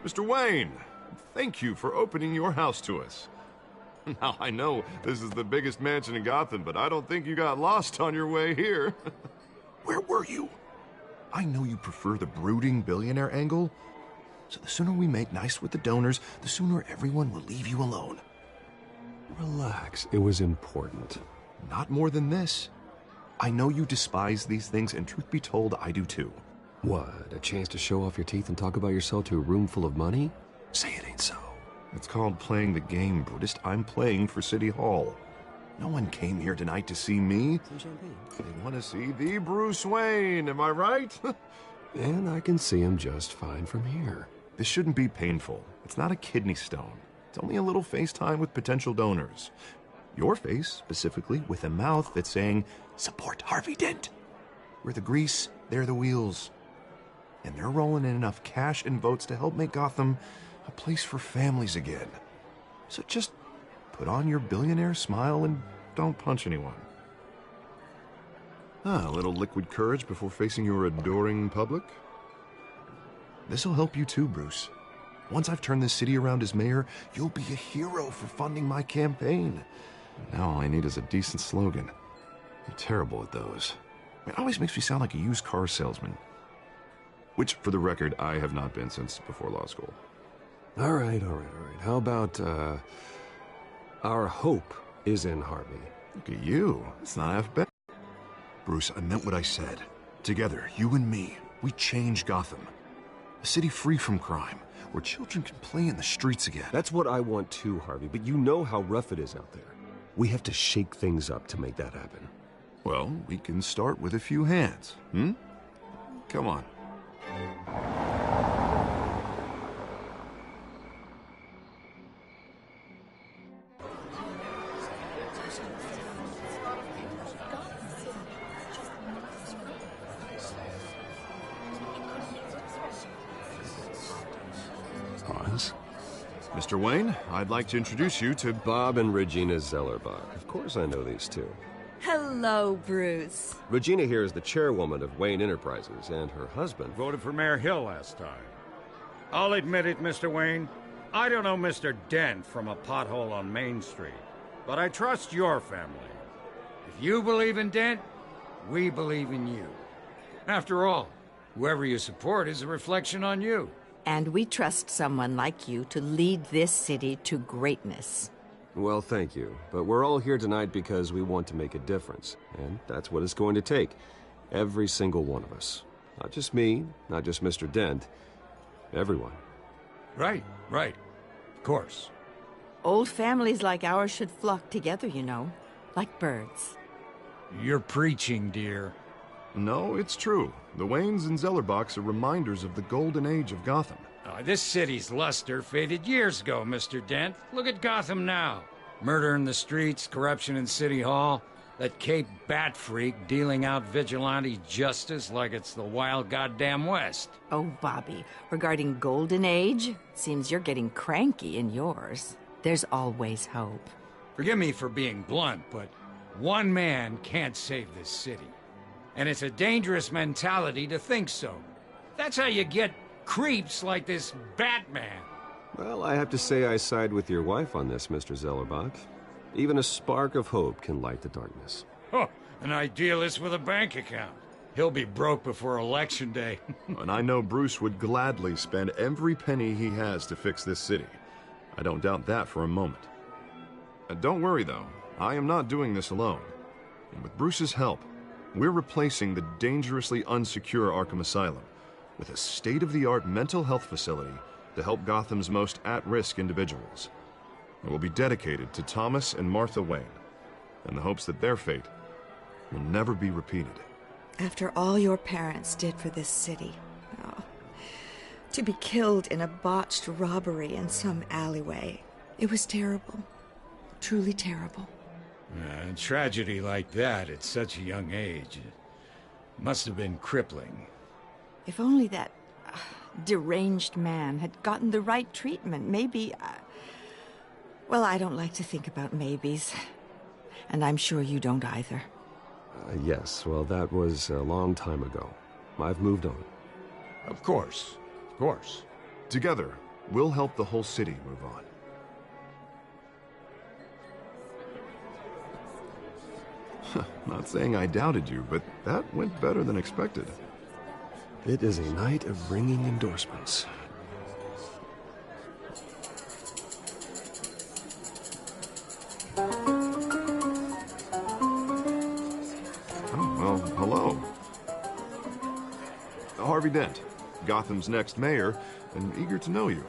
Mr. Wayne, thank you for opening your house to us. Now, I know this is the biggest mansion in Gotham, but I don't think you got lost on your way here. Where were you? I know you prefer the brooding billionaire angle, so the sooner we make nice with the donors, the sooner everyone will leave you alone. Relax, it was important. Not more than this. I know you despise these things, and truth be told, I do too. What, a chance to show off your teeth and talk about yourself to a room full of money? Say it ain't so. It's called playing the game, Brutus. I'm playing for City Hall. No one came here tonight to see me. Some champagne. They want to see the Bruce Wayne, am I right? And I can see him just fine from here. This shouldn't be painful. It's not a kidney stone. It's only a little FaceTime with potential donors. Your face, specifically, with a mouth that's saying, support Harvey Dent. We're the grease, they're the wheels. And they're rolling in enough cash and votes to help make Gotham a place for families again. So just put on your billionaire smile and don't punch anyone. A little liquid courage before facing your adoring public. This'll help you too, Bruce. Once I've turned this city around as mayor, you'll be a hero for funding my campaign. Now all I need is a decent slogan. I'm terrible at those. It always makes me sound like a used car salesman. Which, for the record, I have not been since before law school. All right. How about, our hope is in Harvey. Look at you. It's not half bad. Bruce, I meant what I said. Together, you and me, we change Gotham. A city free from crime, where children can play in the streets again. That's what I want too, Harvey, but you know how rough it is out there. We have to shake things up to make that happen. Well, we can start with a few hands, Come on. Hans? Mr. Wayne, I'd like to introduce you to Bob and Regina Zellerbach. Of course I know these two. Hello, Bruce. Regina here is the chairwoman of Wayne Enterprises, and her husband... Voted for Mayor Hill last time. I'll admit it, Mr. Wayne. I don't know Mr. Dent from a pothole on Main Street, but I trust your family. If you believe in Dent, we believe in you. After all, whoever you support is a reflection on you. And we trust someone like you to lead this city to greatness. Well, thank you. But we're all here tonight because we want to make a difference. And that's what it's going to take. Every single one of us. Not just me, not just Mr. Dent. Everyone. Right. Of course. Old families like ours should flock together, you know. Like birds. You're preaching, dear. No, it's true. The Waynes and Zellerbachs are reminders of the golden age of Gotham. This city's luster faded years ago, Mr. Dent. Look at Gotham now. Murder in the streets, corruption in City Hall, that Cape Bat freak dealing out vigilante justice like it's the wild goddamn West. Oh, Bobby, regarding Golden Age, seems you're getting cranky in yours. There's always hope. Forgive me for being blunt, but one man can't save this city. And it's a dangerous mentality to think so. That's how you get creeps like this Batman. Well, I have to say I side with your wife on this, Mr. Zellerbach. Even a spark of hope can light the darkness. Oh, an idealist with a bank account. He'll be broke before Election Day. And I know Bruce would gladly spend every penny he has to fix this city. I don't doubt that for a moment. Don't worry, though. I am not doing this alone. And with Bruce's help, we're replacing the dangerously unsecure Arkham Asylum with a state-of-the-art mental health facility to help Gotham's most at-risk individuals. It will be dedicated to Thomas and Martha Wayne, in the hopes that their fate will never be repeated. After all your parents did for this city, to be killed in a botched robbery in some alleyway, it was terrible. Truly terrible. A tragedy like that at such a young age must have been crippling. If only that deranged man had gotten the right treatment, maybe... Well, I don't like to think about maybes. And I'm sure you don't either. Yes, well, that was a long time ago. I've moved on. Of course. Together, We'll help the whole city move on. Not saying I doubted you, but that went better than expected. It is a night of ringing endorsements. Oh, well, hello. Harvey Dent, Gotham's next mayor, and eager to know you.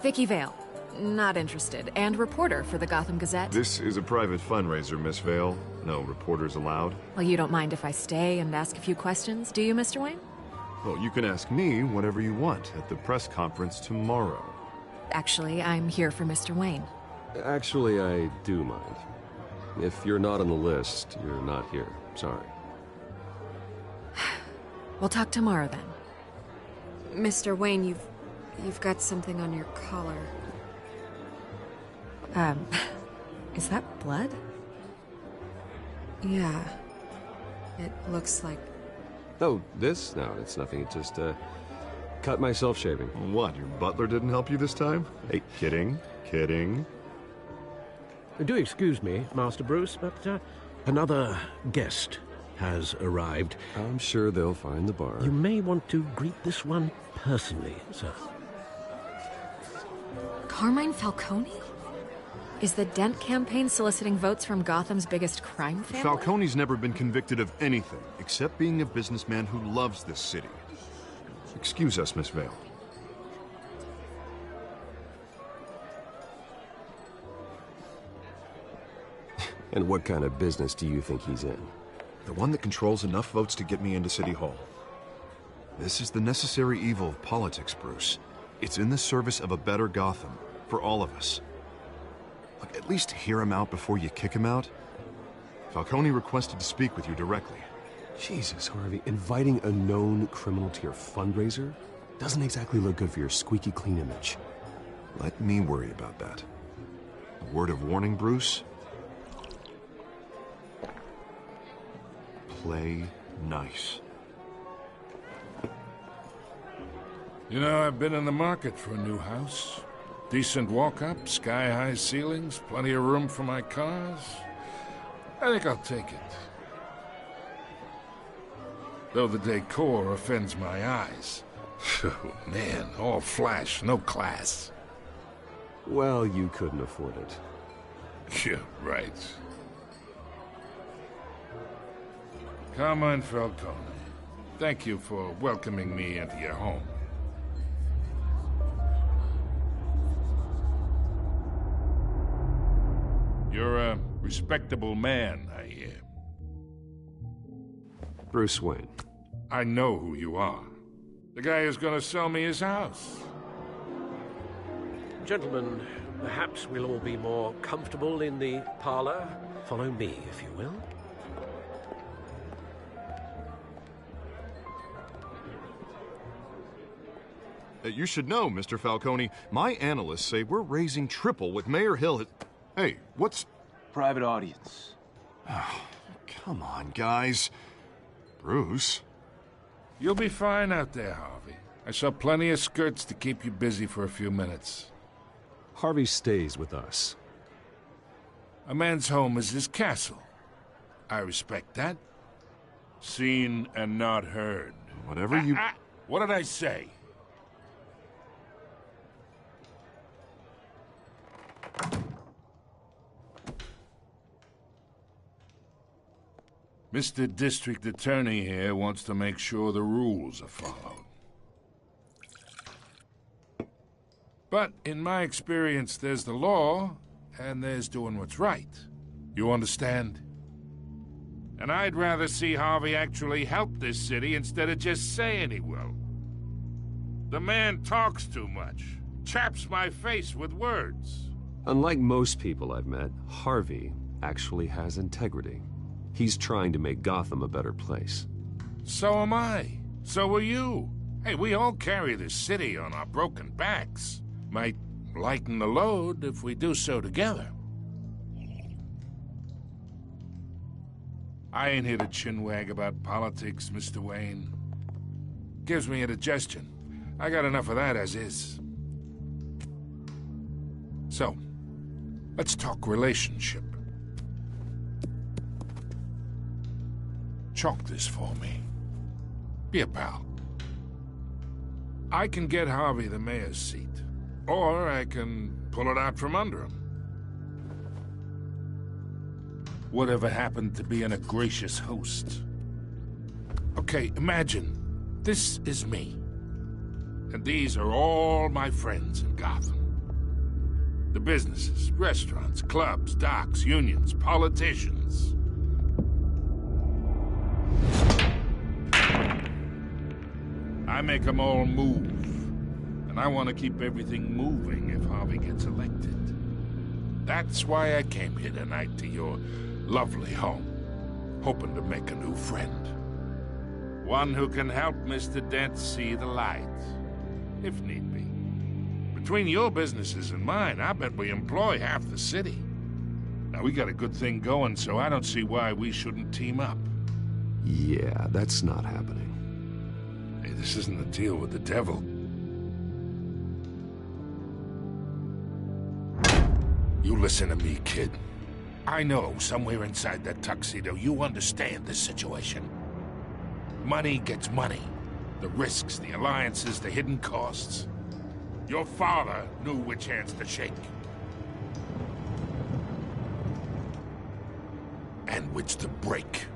Vicky Vale. Not interested. And reporter for the Gotham Gazette. This is a private fundraiser, Miss Vale. No reporters allowed. Well, you don't mind if I stay and ask a few questions, do you, Mr. Wayne? Well, you can ask me whatever you want at the press conference tomorrow. Actually, I'm here for Mr. Wayne. Actually, I do mind. If you're not on the list, you're not here. Sorry. We'll talk tomorrow then. Mr. Wayne, you've got something on your collar. Is that blood? Yeah. It looks like... Oh, this? No, it's nothing. It just, cut myself shaving. What, your butler didn't help you this time? Hey, kidding, kidding. Do excuse me, Master Bruce, but another guest has arrived. I'm sure they'll find the bar. You may want to greet this one personally, sir. Carmine Falcone? Is the Dent campaign soliciting votes from Gotham's biggest crime family? Falcone's never been convicted of anything, except being a businessman who loves this city. Excuse us, Miss Vale. And what kind of business do you think he's in? The one that controls enough votes to get me into City Hall. This is the necessary evil of politics, Bruce. It's in the service of a better Gotham, for all of us. Look, at least hear him out before you kick him out. Falcone requested to speak with you directly. Jesus, Harvey, inviting a known criminal to your fundraiser doesn't exactly look good for your squeaky clean image. Let me worry about that. A word of warning, Bruce. Play nice. You know, I've been in the market for a new house. Decent walk-up, sky-high ceilings, plenty of room for my cars. I think I'll take it. Though the decor offends my eyes. Oh, man, all flash, no class. Well, you couldn't afford it. Yeah, right. Carmine Falcone, thank you for welcoming me into your home. You're a respectable man, I hear. Bruce Wayne. I know who you are. The guy who's gonna sell me his house. Gentlemen, perhaps we'll all be more comfortable in the parlor. Follow me, if you will. You should know, Mr. Falcone, my analysts say we're raising triple with Mayor Hill. Hey, what's... Private audience. Oh, come on, guys. Bruce? You'll be fine out there, Harvey. I saw plenty of skirts to keep you busy for a few minutes. Harvey stays with us. A man's home is his castle. I respect that. Seen and not heard. Whatever you... What did I say? Mr. District Attorney here wants to make sure the rules are followed. But in my experience, there's the law, and there's doing what's right. You understand? And I'd rather see Harvey actually help this city instead of just saying he will. The man talks too much, chaps my face with words. Unlike most people I've met, Harvey actually has integrity. He's trying to make Gotham a better place. So am I. So are you. Hey, we all carry this city on our broken backs. Might lighten the load if we do so together. I ain't here to chinwag about politics, Mr. Wayne. Gives me indigestion. I got enough of that as is. So, let's talk relationship. Chalk this for me. Be a pal. I can get Harvey the mayor's seat, or I can pull it out from under him. Whatever happened to being a gracious host? Okay, imagine, this is me. And these are all my friends in Gotham. The businesses, restaurants, clubs, docks, unions, politicians. I make them all move. And I want to keep everything moving if Harvey gets elected. That's why I came here tonight to your lovely home, hoping to make a new friend. One who can help Mr. Dent see the light, if need be. Between your businesses and mine, I bet we employ half the city. Now, we got a good thing going, so I don't see why we shouldn't team up. Yeah, that's not happening. Hey, this isn't a deal with the devil. You listen to me, kid. I know somewhere inside that tuxedo you understand this situation. Money gets money. The risks, the alliances, the hidden costs. Your father knew which hands to shake. And which to break.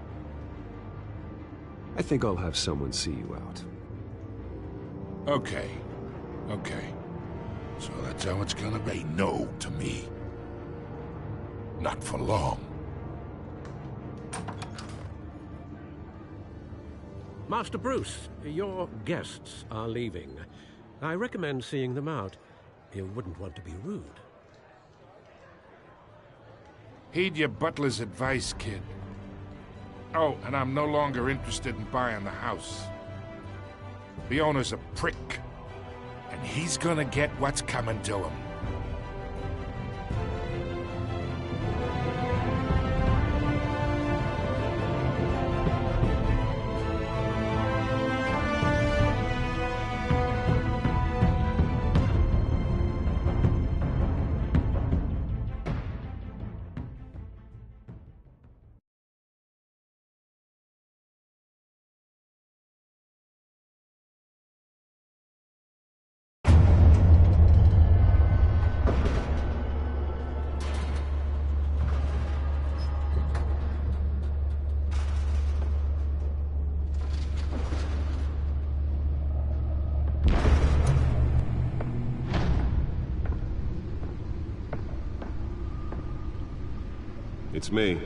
I think I'll have someone see you out. Okay. Okay. So that's how it's gonna be. No to me. Not for long. Master Bruce, your guests are leaving. I recommend seeing them out. You wouldn't want to be rude. Heed your butler's advice, kid. Oh, and I'm no longer interested in buying the house. The owner's a prick, and he's gonna get what's coming to him. It's me.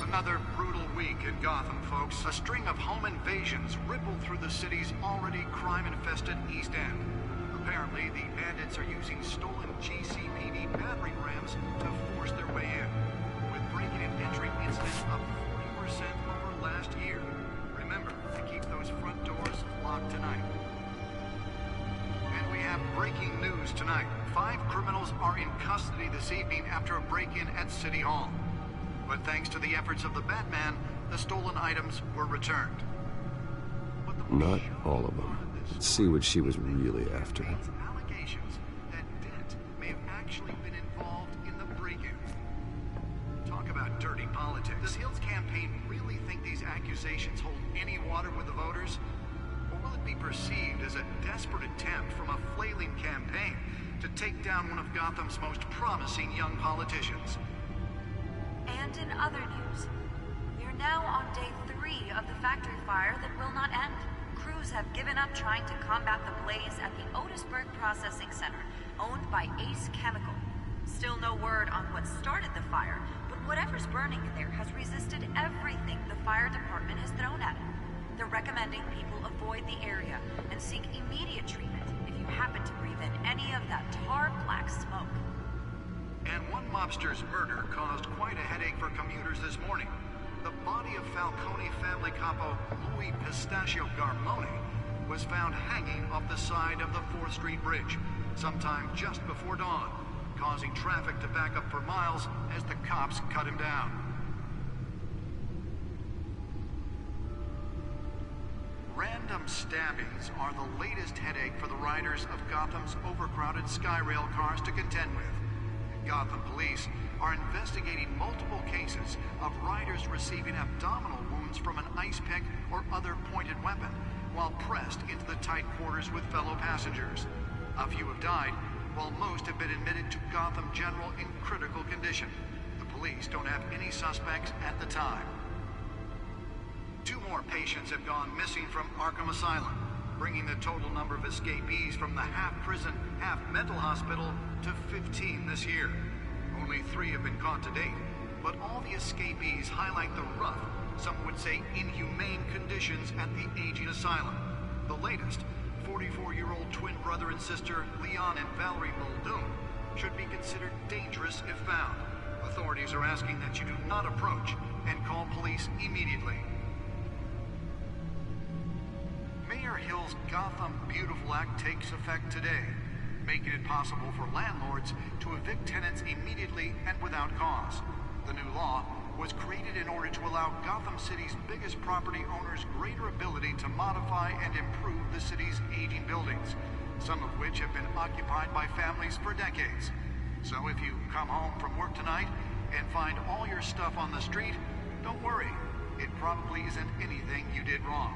Another brutal week in Gotham, folks. A string of home invasions rippled through the city's already crime-infested East End. Apparently, the bandits are using stolen GCPD battering rams to force their way in, with break-in and entry incidents up 40% over last year. Remember to keep those front doors locked tonight. And we have breaking news tonight. 5 criminals are in custody this evening after a break-in at City Hall. But thanks to the efforts of the Batman, the stolen items were returned. Not all of them. Let's see what she was really after. Allegations that Dent may have actually been involved in the break-in. Talk about dirty politics. Does Hill's campaign really think these accusations hold any water with the voters? Or will it be perceived as a desperate attempt from a flailing campaign to take down one of Gotham's most promising young politicians? And in other news, we are now on day 3 of the factory fire that will not end. Crews have given up trying to combat the blaze at the Otisburg Processing Center, owned by Ace Chemical. Still no word on what started the fire, but whatever's burning in there has resisted everything the fire department has thrown at it. They're recommending people avoid the area and seek immediate treatment if you happen to breathe in any of that tar black smoke. And one mobster's murder caused quite a headache for commuters this morning. The body of Falcone family capo Louis Pistachio Garmoni was found hanging off the side of the 4th Street Bridge sometime just before dawn, causing traffic to back up for miles as the cops cut him down. Random stabbings are the latest headache for the riders of Gotham's overcrowded Skyrail cars to contend with. Gotham police are investigating multiple cases of riders receiving abdominal wounds from an ice pick or other pointed weapon while pressed into the tight quarters with fellow passengers. A few have died, while most have been admitted to Gotham General in critical condition. The police don't have any suspects at the time. 2 more patients have gone missing from Arkham Asylum, bringing the total number of escapees from the half-prison, half-mental hospital to 15 this year. Only 3 have been caught to date, but all the escapees highlight the rough, some would say inhumane conditions at the aging asylum. The latest, 44-year-old twin brother and sister Leon and Valerie Muldoon, should be considered dangerous if found. Authorities are asking that you do not approach and call police immediately. Mayor Hill's Gotham Beautiful Act takes effect today, making it possible for landlords to evict tenants immediately and without cause. The new law was created in order to allow Gotham City's biggest property owners greater ability to modify and improve the city's aging buildings, some of which have been occupied by families for decades. So if you come home from work tonight and find all your stuff on the street, don't worry. It probably isn't anything you did wrong.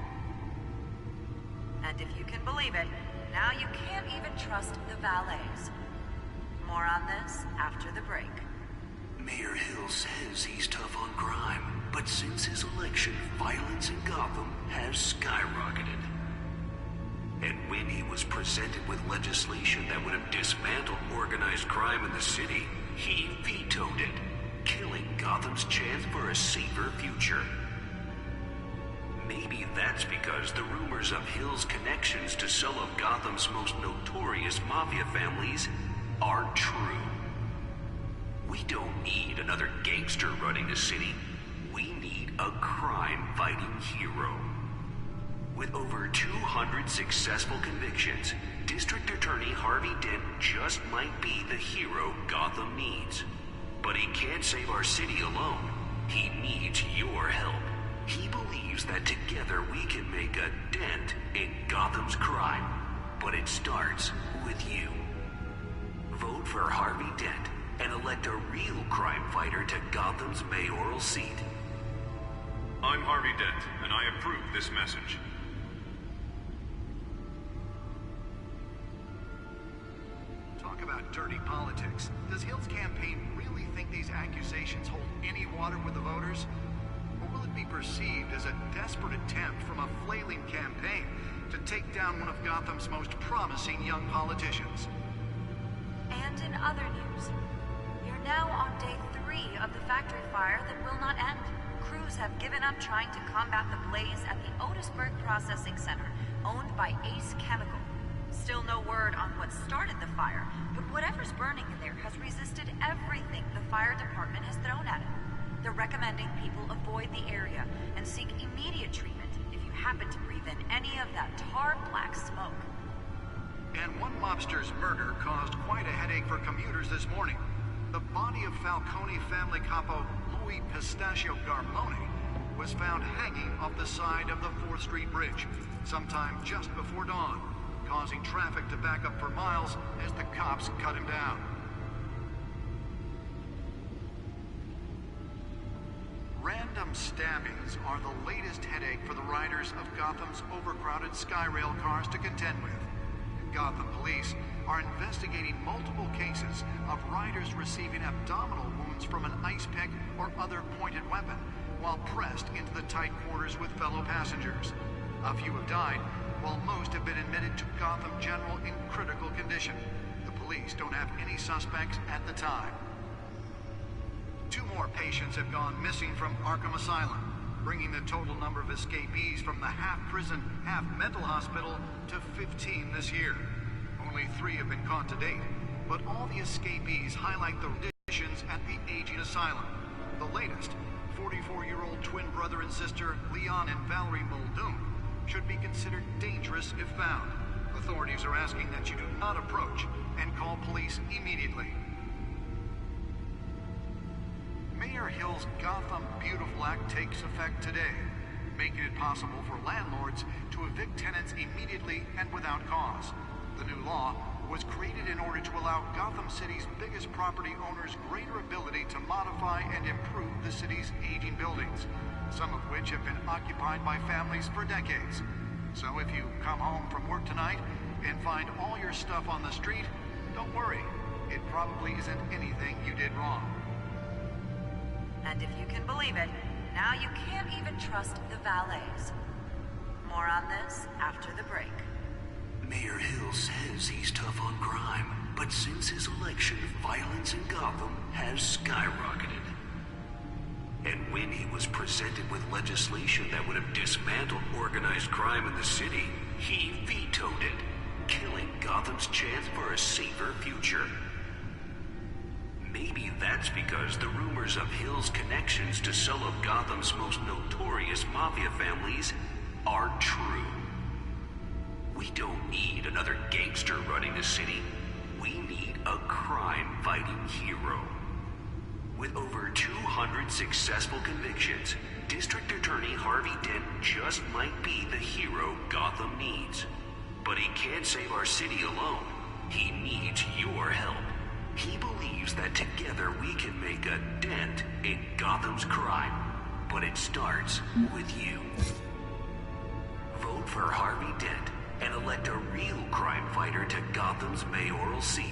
And if you can believe it, now you can't even trust the valets. More on this after the break. Mayor Hill says he's tough on crime, but since his election, violence in Gotham has skyrocketed. And when he was presented with legislation that would have dismantled organized crime in the city, he vetoed it, killing Gotham's chance for a safer future. Maybe that's because the rumors of Hill's connections to some of Gotham's most notorious mafia families aren't true. We don't need another gangster running the city. We need a crime-fighting hero. With over 200 successful convictions, District Attorney Harvey Dent just might be the hero Gotham needs. But he can't save our city alone. He needs your help. He believes that together we can make a dent in Gotham's crime. But it starts with you. Vote for Harvey Dent and elect a real crime fighter to Gotham's mayoral seat. I'm Harvey Dent, and I approve this message. Talk about dirty politics. Does Hill's campaign really think these accusations hold any water with the voters? Or will it be perceived as a desperate attempt from a flailing campaign to take down one of Gotham's most promising young politicians? And in other news, we're now on day 3 of the factory fire that will not end. Crews have given up trying to combat the blaze at the Otisburg Processing Center, owned by Ace Chemical. Still no word on what started the fire, but whatever's burning in there has resisted everything the fire department has thrown at it. They're recommending people avoid the area and seek immediate treatment if you happen to breathe in any of that tar black smoke. And one mobster's murder caused quite a headache for commuters this morning. The body of Falcone family capo Louis Pistachio Garmoni was found hanging off the side of the 4th Street Bridge sometime just before dawn, causing traffic to back up for miles as the cops cut him down. Random stabbings are the latest headache for the riders of Gotham's overcrowded Skyrail cars to contend with. Gotham police are investigating multiple cases of riders receiving abdominal wounds from an ice pick or other pointed weapon while pressed into the tight quarters with fellow passengers. A few have died, while most have been admitted to Gotham General in critical condition. The police don't have any suspects at the time. 2 more patients have gone missing from Arkham Asylum, bringing the total number of escapees from the half-prison, half-mental hospital to 15 this year. Only 3 have been caught to date, but all the escapees highlight the at the aging asylum. The latest, 44-year-old twin brother and sister Leon and Valerie Muldoon should be considered dangerous if found. Authorities are asking that you do not approach and call police immediately. Mayor Hill's Gotham Beautiful Act takes effect today, making it possible for landlords to evict tenants immediately and without cause. The new law was created in order to allow Gotham City's biggest property owners greater ability to modify and improve the city's aging buildings, some of which have been occupied by families for decades. So if you come home from work tonight and find all your stuff on the street, don't worry. It probably isn't anything you did wrong. And if you can believe it, now you can't even trust the valets. More on this after the break. Mayor Hill says he's tough on crime, but since his election, violence in Gotham has skyrocketed. And when he was presented with legislation that would have dismantled organized crime in the city, he vetoed it, killing Gotham's chance for a safer future. Maybe that's because the rumors of Hill's connections to some of Gotham's most notorious mafia families are true. We don't need another gangster running the city. We need a crime-fighting hero. With over 200 successful convictions, District Attorney Harvey Dent just might be the hero Gotham needs. But he can't save our city alone. He needs your help. He believes that together we can make a dent in Gotham's crime. But it starts with you. Vote for Harvey Dent and elect a real crime fighter to Gotham's mayoral seat.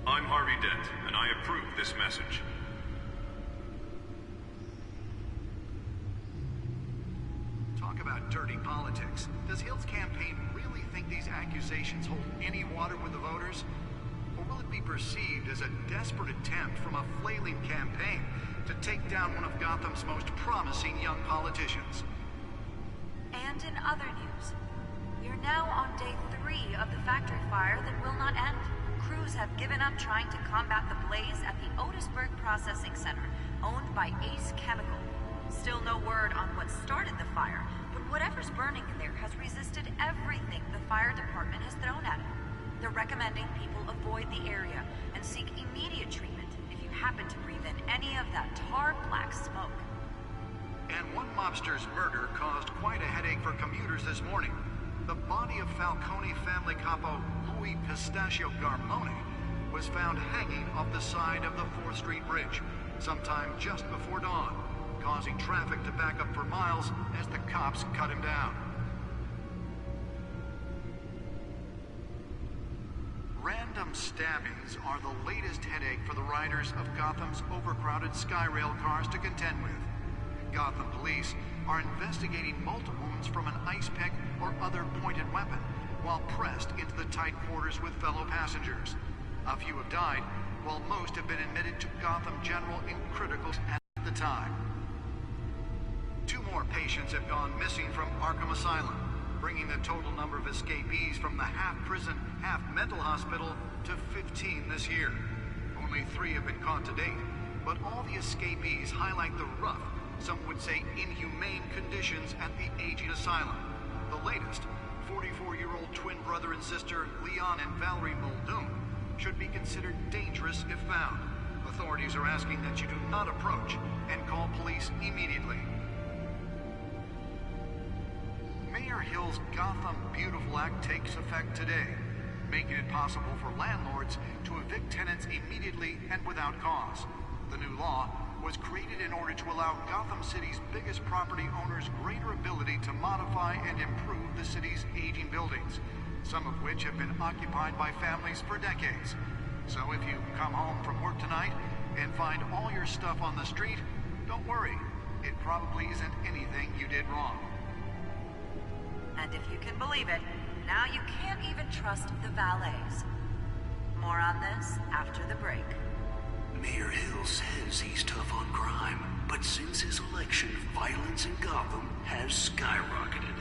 I'm Harvey Dent, and I approve this message. Talk about dirty politics. Does Hill's campaign really think these accusations hold any water with the voters? Or will it be perceived as a desperate attempt from a flailing campaign to take down one of Gotham's most promising young politicians? And in other news, we're now on day 3 of the factory fire that will not end. Crews have given up trying to combat the blaze at the Otisburg Processing Center, owned by Ace Chemical. Still no word on what started the fire, but whatever's burning in there has resisted everything the fire department has thrown at it. They're recommending people avoid the area and seek immediate treatment if you happen to breathe in any of that tar-black smoke. And one mobster's murder caused quite a headache for commuters this morning. The body of Falcone family capo Louis Pistachio Garmone was found hanging off the side of the 4th Street Bridge sometime just before dawn, causing traffic to back up for miles as the cops cut him down. Random stabbings are the latest headache for the riders of Gotham's overcrowded Skyrail cars to contend with. Gotham police are investigating multiple wounds from an ice pick or other pointed weapon while pressed into the tight quarters with fellow passengers. A few have died, while most have been admitted to Gotham General in critical at the time. 2 more patients have gone missing from Arkham Asylum, bringing the total number of escapees from the half-prison, half-mental hospital to 15 this year. Only 3 have been caught to date, but all the escapees highlight the rough, some would say inhumane conditions at the aging asylum. The latest, 44-year-old twin brother and sister Leon and Valerie Muldoon should be considered dangerous if found. Authorities are asking that you do not approach and call police immediately. Mayor Hill's Gotham Beautiful Act takes effect today, making it possible for landlords to evict tenants immediately and without cause. The new law was created in order to allow Gotham City's biggest property owners greater ability to modify and improve the city's aging buildings, some of which have been occupied by families for decades. So if you come home from work tonight and find all your stuff on the street, don't worry. It probably isn't anything you did wrong. And if you can believe it, now you can't even trust the valets. More on this after the break. Mayor Hill says he's tough on crime, but since his election, violence in Gotham has skyrocketed.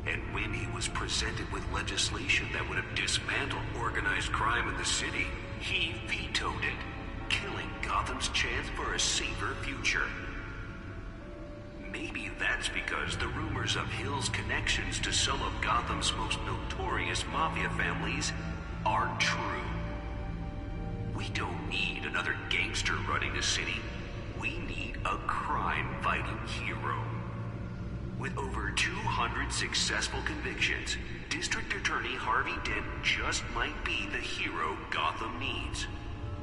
And when he was presented with legislation that would have dismantled organized crime in the city, He vetoed it, killing Gotham's chance for a safer future. Maybe that's because the rumors of Hill's connections to some of Gotham's most notorious mafia families are true. We don't need another gangster running the city. We need a crime-fighting hero. With over 200 successful convictions, District Attorney Harvey Dent just might be the hero Gotham needs.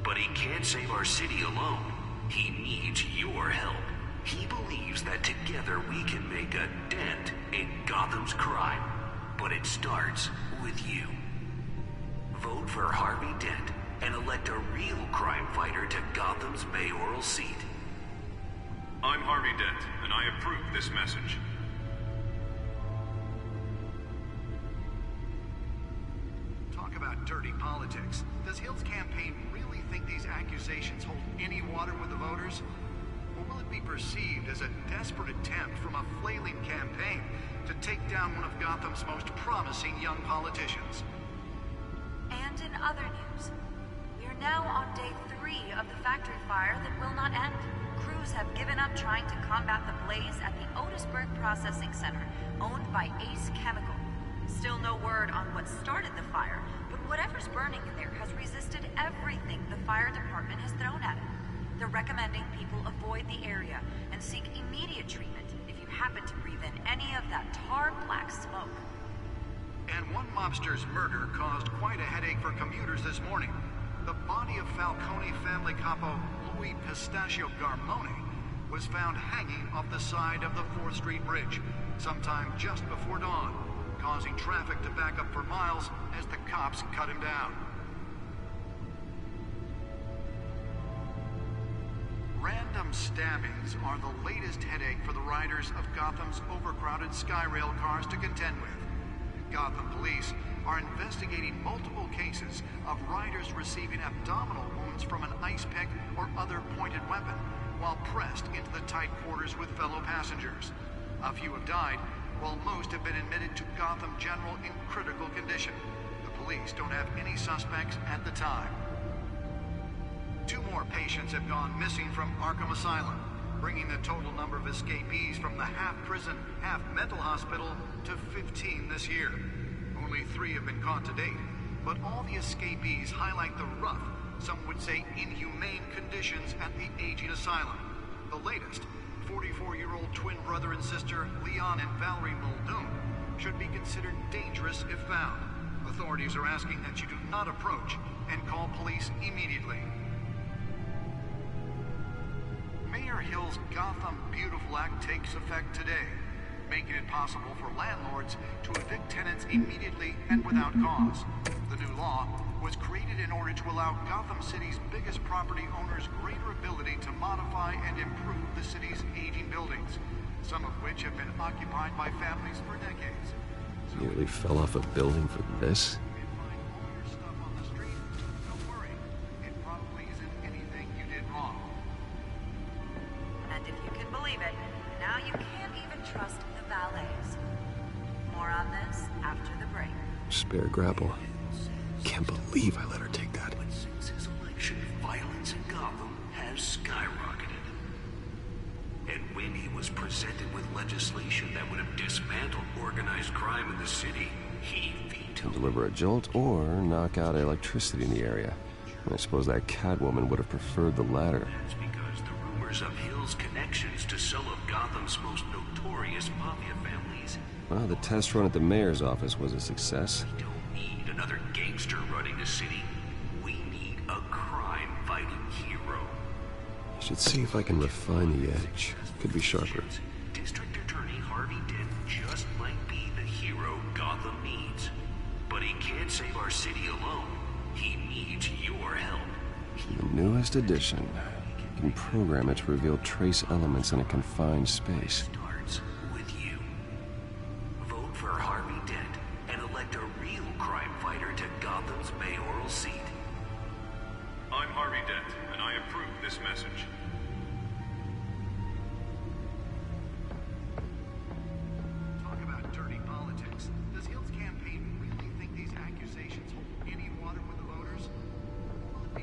But he can't save our city alone. He needs your help. He believes that together we can make a dent in Gotham's crime. But it starts with you. Vote for Harvey Dent and elect a real crime fighter to Gotham's mayoral seat. I'm Harvey Dent, and I approve this message. Talk about dirty politics. Does Hill's campaign really think these accusations hold any water with the voters? Or will it be perceived as a desperate attempt from a flailing campaign to take down one of Gotham's most promising young politicians? And in other news, we are now on day 3 of the factory fire that will not end. Crews have given up trying to combat the blaze at the Otisburg Processing Center, owned by Ace Chemical. Still no word on what started the fire, but whatever's burning in there has resisted everything the fire department has thrown at it. They're recommending people avoid the area and seek immediate treatment if you happen to breathe in any of that tar black smoke. And one mobster's murder caused quite a headache for commuters this morning. The body of Falcone family capo Louis Pistachio Garmone was found hanging off the side of the 4th Street Bridge sometime just before dawn, causing traffic to back up for miles as the cops cut him down. Random stabbings are the latest headache for the riders of Gotham's overcrowded Skyrail cars to contend with. Gotham police are investigating multiple cases of riders receiving abdominal wounds from an ice pick or other pointed weapon while pressed into the tight quarters with fellow passengers. A few have died, while most have been admitted to Gotham General in critical condition. The police don't have any suspects at the time. 2 more patients have gone missing from Arkham Asylum, bringing the total number of escapees from the half-prison, half-mental hospital to 15 this year. Only 3 have been caught to date, but all the escapees highlight the rough, some would say inhumane conditions at the aging asylum. The latest, 44-year-old twin brother and sister Leon and Valerie Muldoon, should be considered dangerous if found. Authorities are asking that you do not approach and call police immediately. Mayor Hill's Gotham Beautiful Act takes effect today, making it possible for landlords to evict tenants immediately and without cause. The new law was created in order to allow Gotham City's biggest property owners greater ability to modify and improve the city's aging buildings, some of which have been occupied by families for decades. Nearly fell off a building for this? And if you can believe it, now you can't even trust the valets. More on this after the break. Spare grapple. Can't believe I let her take that. But since his election, violence in Gotham has skyrocketed. And when he was presented with legislation that would have dismantled organized crime in the city, he vetoed. Deliver a jolt or knock out electricity in the area. I suppose that Catwoman would have preferred the latter. That's because the rumors of Hill's connections to some of Gotham's most notorious mafia families. Well, the test run at the mayor's office was a success. We don't need another gangster running the city. We need a crime-fighting hero. I should see if I can refine the edge. Could be sharper. District Attorney Harvey Dent just might be the hero Gotham needs. But he can't save our city alone. He needs your help. The newest edition. You can program it to reveal trace elements in a confined space. Starts with you. Vote for Harvey Dent and elect a real crime fighter to Gotham's mayoral seat. I'm Harvey Dent, and I approve this message. Talk about dirty politics. Does Hill's campaign really think these accusations hold any water with the voters? Or will it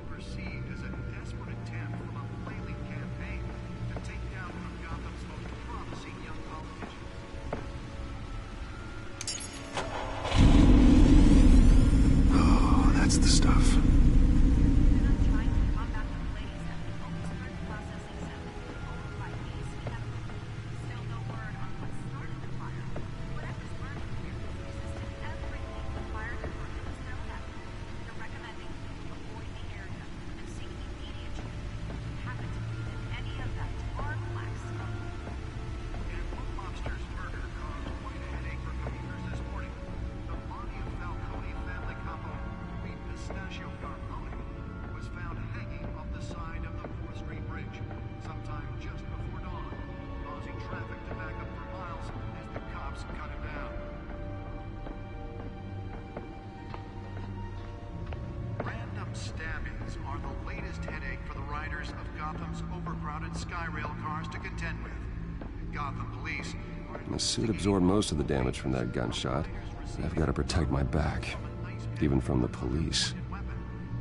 stabbings are the latest headache for the riders of Gotham's overcrowded Skyrail cars to contend with. Gotham police... My suit absorbed most of the damage from that gunshot. I've got to protect my back, even from the police.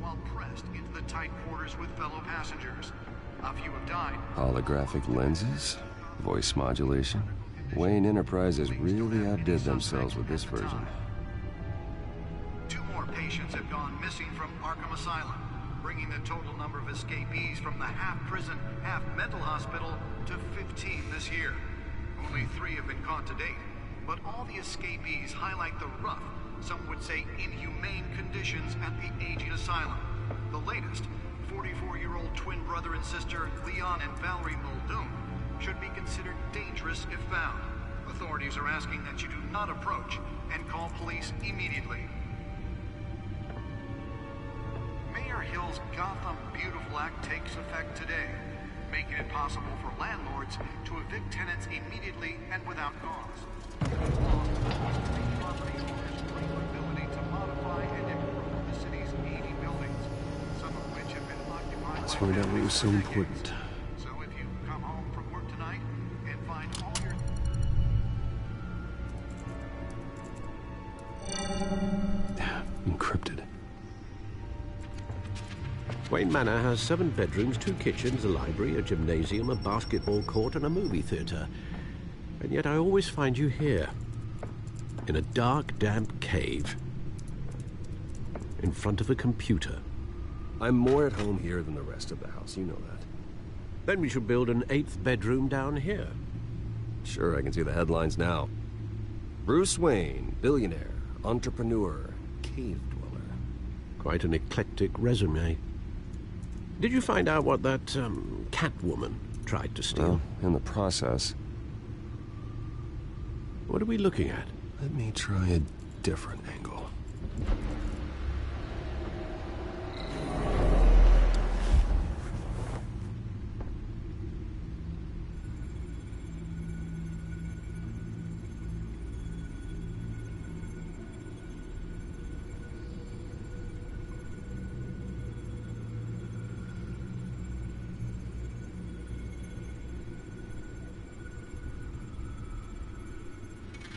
While pressed into the tight quarters with fellow passengers. A few have died. Holographic lenses? Voice modulation? Wayne Enterprises really outdid themselves with this version. 2 more patients have gone missing from Arkham Asylum, bringing the total number of escapees from the half-prison, half-mental hospital to 15 this year. Only 3 have been caught to date, but all the escapees highlight the rough, some would say inhumane conditions at the aging asylum. The latest, 44-year-old twin brother and sister Leon and Valerie Muldoon, should be considered dangerous if found. Authorities are asking that you do not approach and call police immediately. Mayor Hill's Gotham Beautiful Act takes effect today, making it possible for landlords to evict tenants immediately and without cause. The law was to make property owners greater ability to modify and improve the city's 80 buildings, some of which have been occupied. Let's find out what was so important. So if you come home from work tonight and find all your... Encrypted. Wayne Manor has 7 bedrooms, 2 kitchens, a library, a gymnasium, a basketball court, and a movie theater. And yet I always find you here, in a dark, damp cave, in front of a computer. I'm more at home here than the rest of the house, you know that. Then we should build an 8th bedroom down here. Sure, I can see the headlines now. Bruce Wayne, billionaire, entrepreneur, cave dweller. Quite an eclectic resume. Did you find out what that, Catwoman tried to steal? Well, in the process. What are we looking at? Let me try a different angle.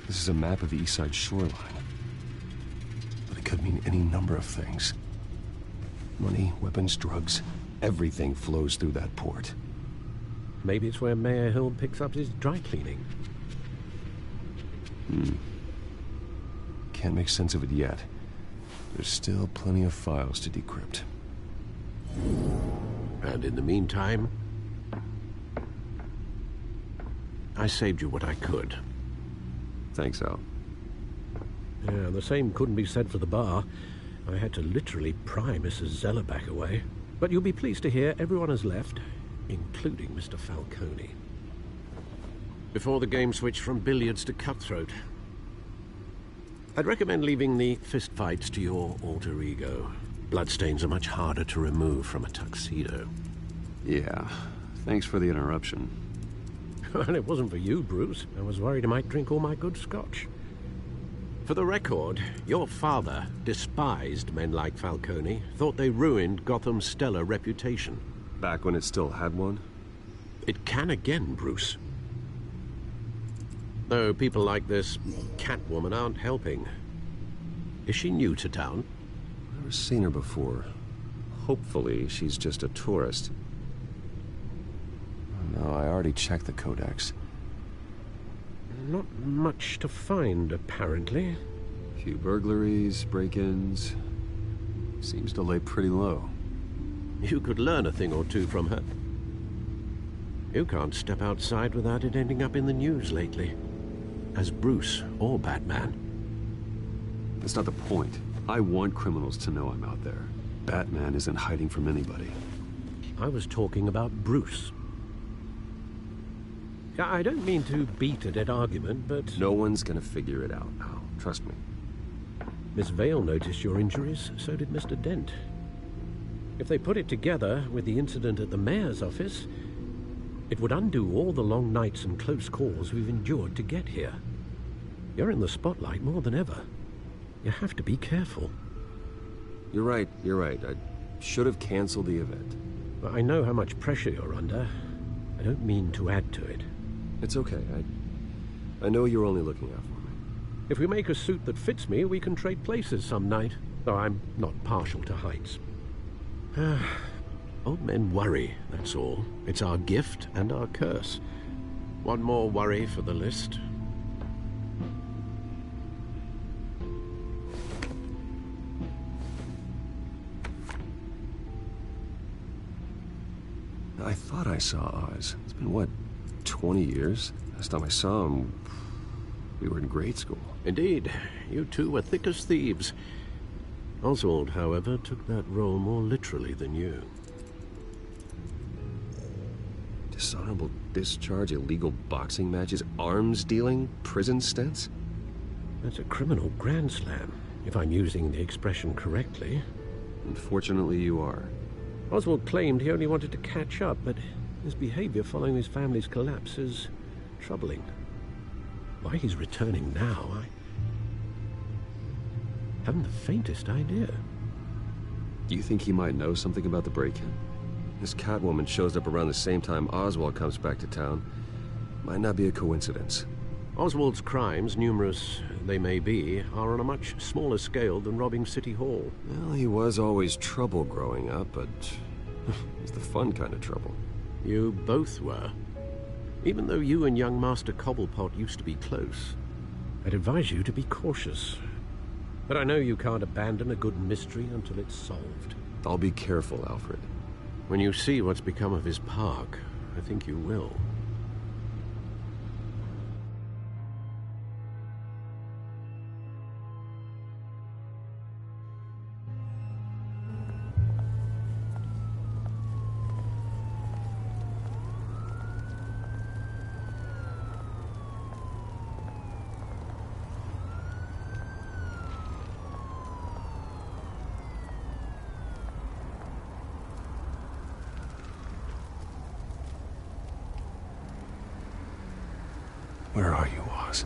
This is a map of the East Side shoreline. But it could mean any number of things. Money, weapons, drugs, everything flows through that port. Maybe it's where Mayor Hill picks up his dry cleaning. Can't make sense of it yet. There's still plenty of files to decrypt. And in the meantime, I saved you what I could. Thanks, Al. Yeah, the same couldn't be said for the bar. I had to literally pry Mrs. Zellerback away. But you'll be pleased to hear everyone has left, including Mr. Falcone. Before the game switched from billiards to cutthroat. I'd recommend leaving the fistfights to your alter ego. Bloodstains are much harder to remove from a tuxedo. Yeah, thanks for the interruption. And it wasn't for you, Bruce. I was worried I might drink all my good scotch. For the record, your father despised men like Falcone, thought they ruined Gotham's stellar reputation. Back when it still had one? It can again, Bruce. Though people like this Catwoman aren't helping. Is she new to town? Never seen her before. Hopefully, she's just a tourist. No, I already checked the codex. Not much to find, apparently. Few burglaries, break-ins. Seems to lay pretty low. You could learn a thing or two from her. You can't step outside without it ending up in the news lately. As Bruce or Batman. That's not the point. I want criminals to know I'm out there. Batman isn't hiding from anybody. I was talking about Bruce. I don't mean to beat a dead argument, but... No one's gonna figure it out, Al. Trust me. Miss Vale noticed your injuries, so did Mr. Dent. If they put it together with the incident at the mayor's office, it would undo all the long nights and close calls we've endured to get here. You're in the spotlight more than ever. You have to be careful. You're right. should have canceled the event. But I know how much pressure you're under. I don't mean to add to it. It's okay. I know you're only looking out for me. If we make a suit that fits me, we can trade places some night. Though I'm not partial to heights. Old men worry, that's all. It's our gift and our curse. One more worry for the list. I thought I saw Oz. It's been, what, 20 years? Last time I saw him, we were in grade school. Indeed. You two were thick as thieves. Oswald, however, took that role more literally than you. Dishonorable discharge, illegal boxing matches, arms dealing, prison stints? That's a criminal grand slam, if I'm using the expression correctly. Unfortunately, you are. Oswald claimed he only wanted to catch up, but his behavior following his family's collapse is troubling. Why he's returning now, I haven't the faintest idea. Do you think he might know something about the break-in? This Catwoman shows up around the same time Oswald comes back to town. Might not be a coincidence. Oswald's crimes, numerous they may be, are on a much smaller scale than robbing City Hall. Well, he was always trouble growing up, but it's the fun kind of trouble. You both were. Even though you and young Master Cobblepot used to be close, I'd advise you to be cautious. But I know you can't abandon a good mystery until it's solved. I'll be careful, Alfred. When you see what's become of his park, I think you will. Where are you, Oz?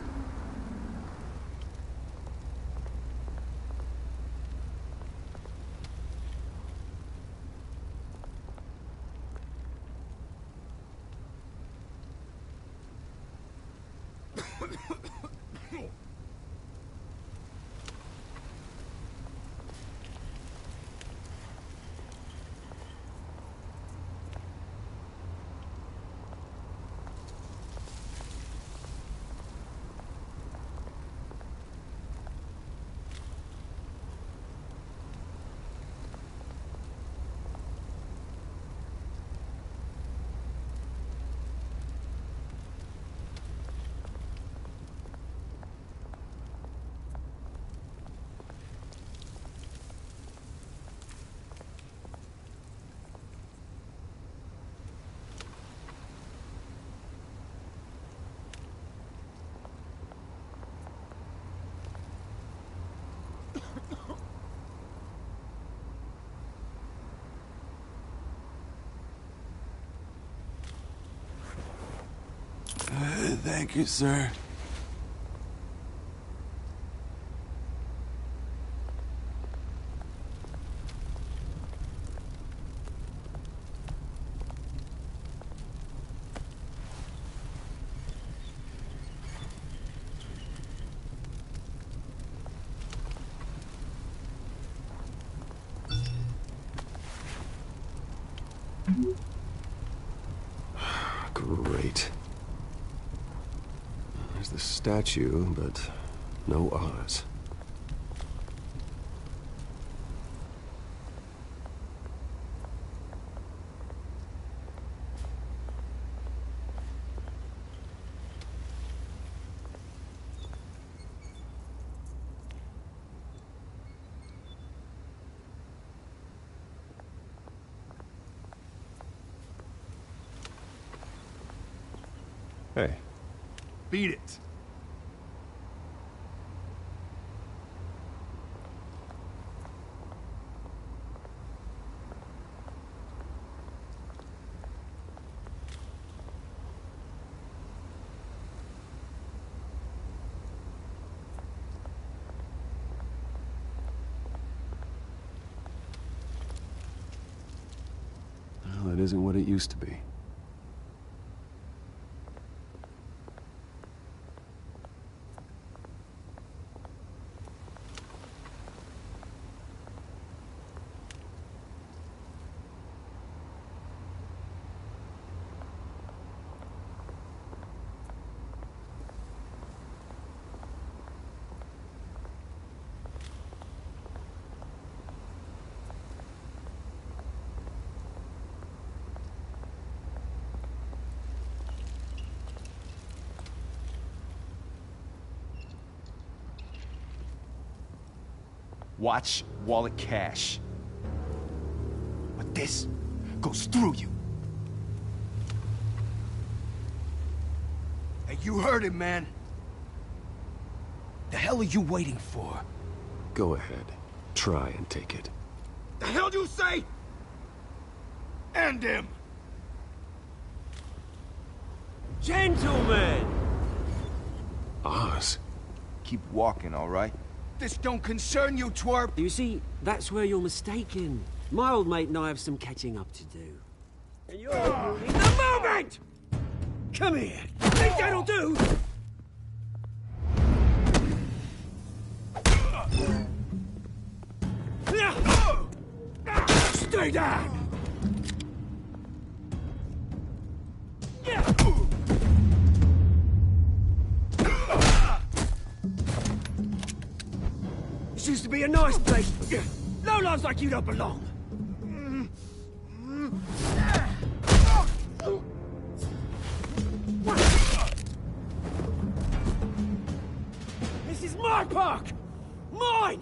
Thank you, sir. Great. There's the statue, but no Oz. Hey. Beat it. isn't what it used to be. Watch wallet cash. But this goes through you. Hey, you heard him, man. The hell are you waiting for? Go ahead. Try and take it. The hell do you say? End him! Gentlemen! Oz. Keep walking, all right? This don't concern you, twerp! You see, that's where you're mistaken. My old mate and I have some catching up to do. And you're ruining the moment! Come here. Think that'll do? Stay down! This used to be a nice place. Lowlifes like you don't belong. This is my park! Mine!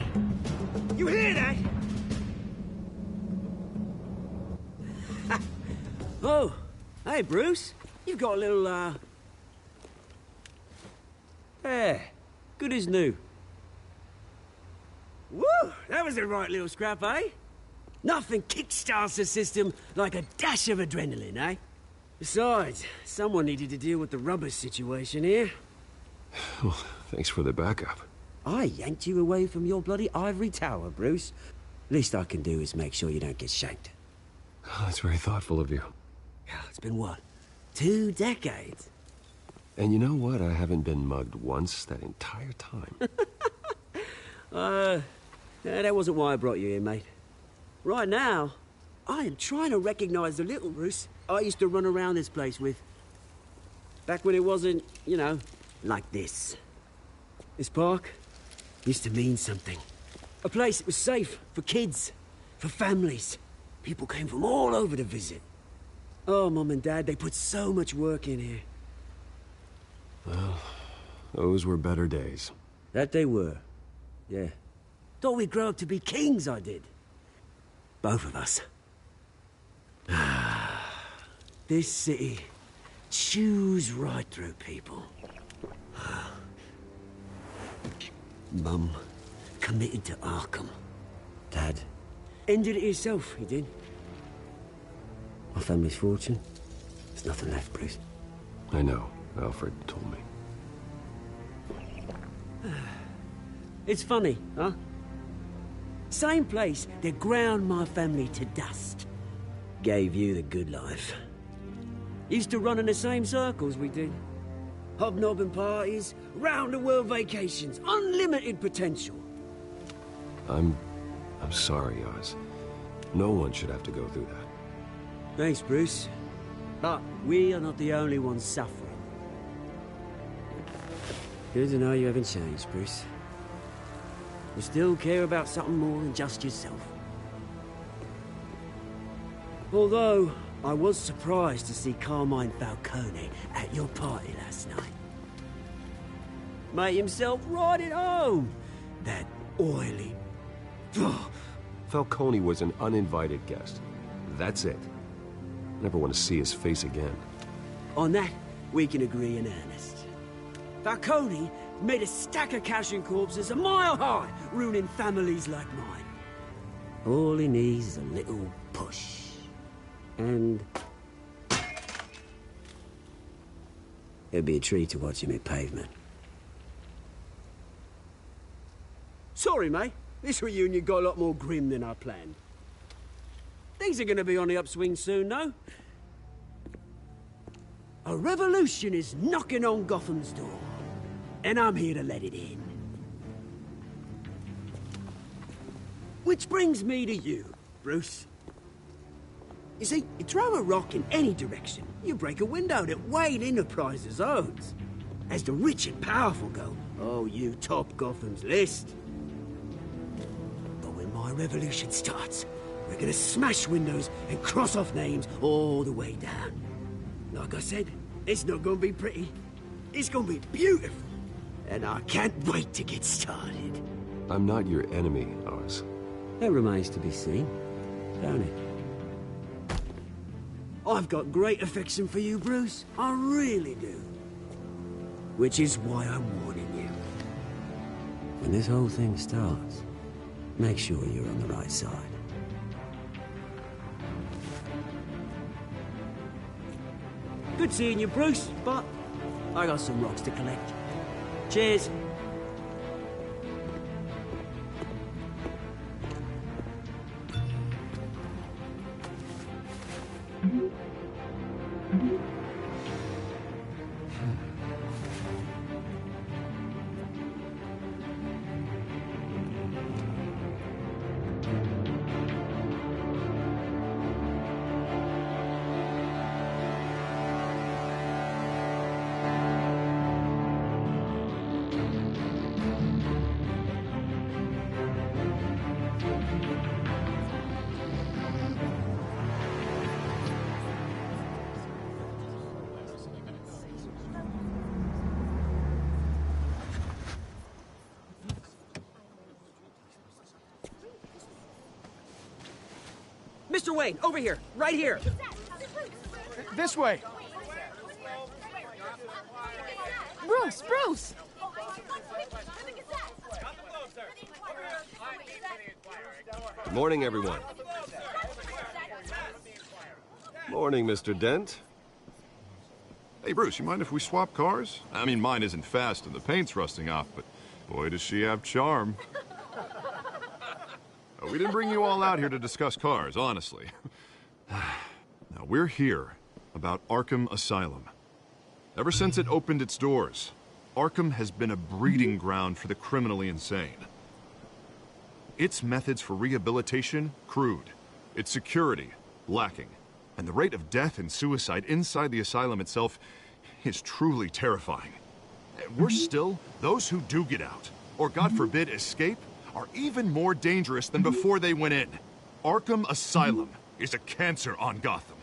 You hear that? Oh, hey, Bruce. You've got a little, Yeah, good as new. Woo! That was a right little scrap, eh? Nothing kickstarts the system like a dash of adrenaline, eh? Besides, someone needed to deal with the rubber situation here. Well, thanks for the backup. I yanked you away from your bloody ivory tower, Bruce. Least I can do is make sure you don't get shanked. Oh, that's very thoughtful of you. It's been what? 2 decades? And you know what? I haven't been mugged once that entire time. That wasn't why I brought you here, mate. Right now, I am trying to recognize the little Bruce I used to run around this place with. Back when it wasn't, you know, like this. This park used to mean something. A place that was safe for kids, for families. People came from all over to visit. Oh, Mum and Dad, they put so much work in here. Well, those were better days. That they were. Yeah. Thought we'd grow up to be kings, I did. Both of us. This city chews right through people. Mum committed to Arkham. Dad ended it himself, he did. My family's fortune, there's nothing left, Bruce. I know. Alfred told me. It's funny, huh? Same place that ground my family to dust. Gave you the good life. Used to run in the same circles we did. Hobnobbing parties, round-the-world vacations, unlimited potential. I'm sorry, Oz. No one should have to go through that. Thanks, Bruce. But we are not the only ones suffering. Good to know you haven't changed, Bruce. You still care about something more than just yourself. Although, I was surprised to see Carmine Falcone at your party last night. Made himself right at home. That oily... Falcone was an uninvited guest. That's it. Never want to see his face again. On that, we can agree in earnest. Falcone made a stack of cash and corpses a mile high, ruining families like mine. All he needs is a little push. And... it'd be a treat to watch him hit pavement. Sorry, mate. This reunion got a lot more grim than I planned. Things are gonna be on the upswing soon, no? A revolution is knocking on Gotham's door, and I'm here to let it in. Which brings me to you, Bruce. You see, you throw a rock in any direction, you break a window that Wayne Enterprises owns. As the rich and powerful go, oh, you top Gotham's list. But when my revolution starts, we're gonna smash windows and cross off names all the way down. Like I said, it's not gonna be pretty. It's gonna be beautiful. And I can't wait to get started. I'm not your enemy, Oz. That remains to be seen, don't it? I've got great affection for you, Bruce. I really do. Which is why I'm warning you. When this whole thing starts, make sure you're on the right side. Good seeing you, Bruce, but I got some rocks to collect. Cheers. Mr. Wayne, over here, right here. This way. Bruce! Morning, everyone. Morning, Mr. Dent. Hey, Bruce, you mind if we swap cars? I mean, mine isn't fast and the paint's rusting off, but boy, does she have charm. We didn't bring you all out here to discuss cars, honestly. Now, we're here about Arkham Asylum. Ever since it opened its doors, Arkham has been a breeding ground for the criminally insane. Its methods for rehabilitation, crude. Its security, lacking. And the rate of death and suicide inside the asylum itself is truly terrifying. Worse still, those who do get out, or God forbid, escape, are even more dangerous than before they went in. Arkham Asylum is a cancer on Gotham.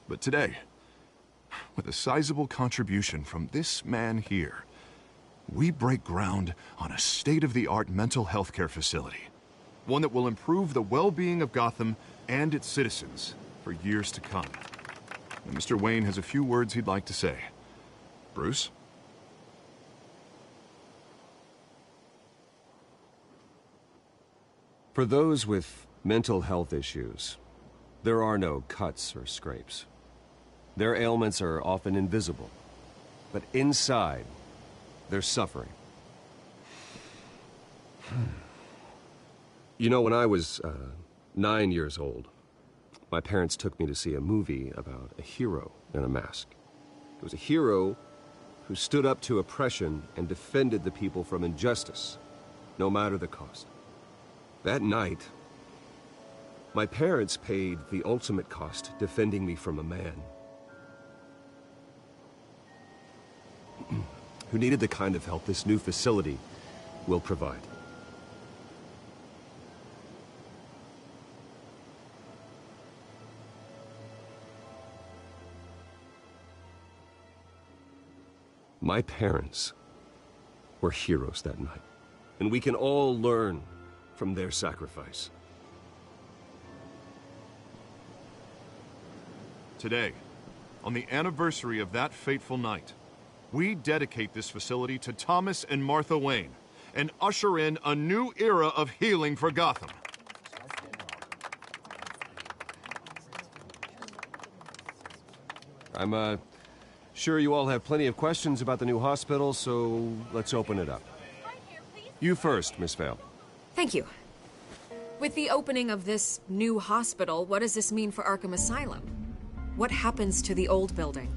But today, with a sizable contribution from this man here, we break ground on a state-of-the-art mental health care facility. One that will improve the well-being of Gotham and its citizens for years to come. And Mr. Wayne has a few words he'd like to say. Bruce? For those with mental health issues, there are no cuts or scrapes. Their ailments are often invisible, but inside, they're suffering. You know, when I was 9 years old, my parents took me to see a movie about a hero in a mask. It was a hero who stood up to oppression and defended the people from injustice, no matter the cost. That night, my parents paid the ultimate cost defending me from a man who needed the kind of help this new facility will provide. My parents were heroes that night, and we can all learn from their sacrifice. Today, on the anniversary of that fateful night, we dedicate this facility to Thomas and Martha Wayne and usher in a new era of healing for Gotham. I'm sure you all have plenty of questions about the new hospital, so let's open it up. You first, Miss Vale. Thank you. With the opening of this new hospital, what does this mean for Arkham Asylum? What happens to the old building?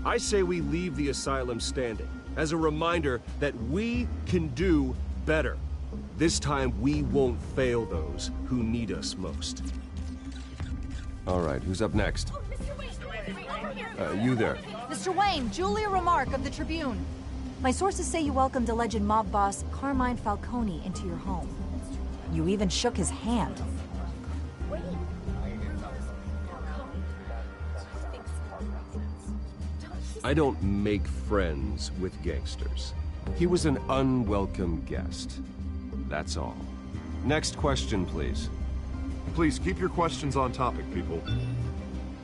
I say we leave the asylum standing, as a reminder that we can do better. This time, we won't fail those who need us most. All right, who's up next? You there. Mr. Wayne, Julia Remark of the Tribune. My sources say you welcomed alleged mob boss Carmine Falcone into your home. You even shook his hand. I don't make friends with gangsters. He was an unwelcome guest. That's all. Next question, please. Please keep your questions on topic, people.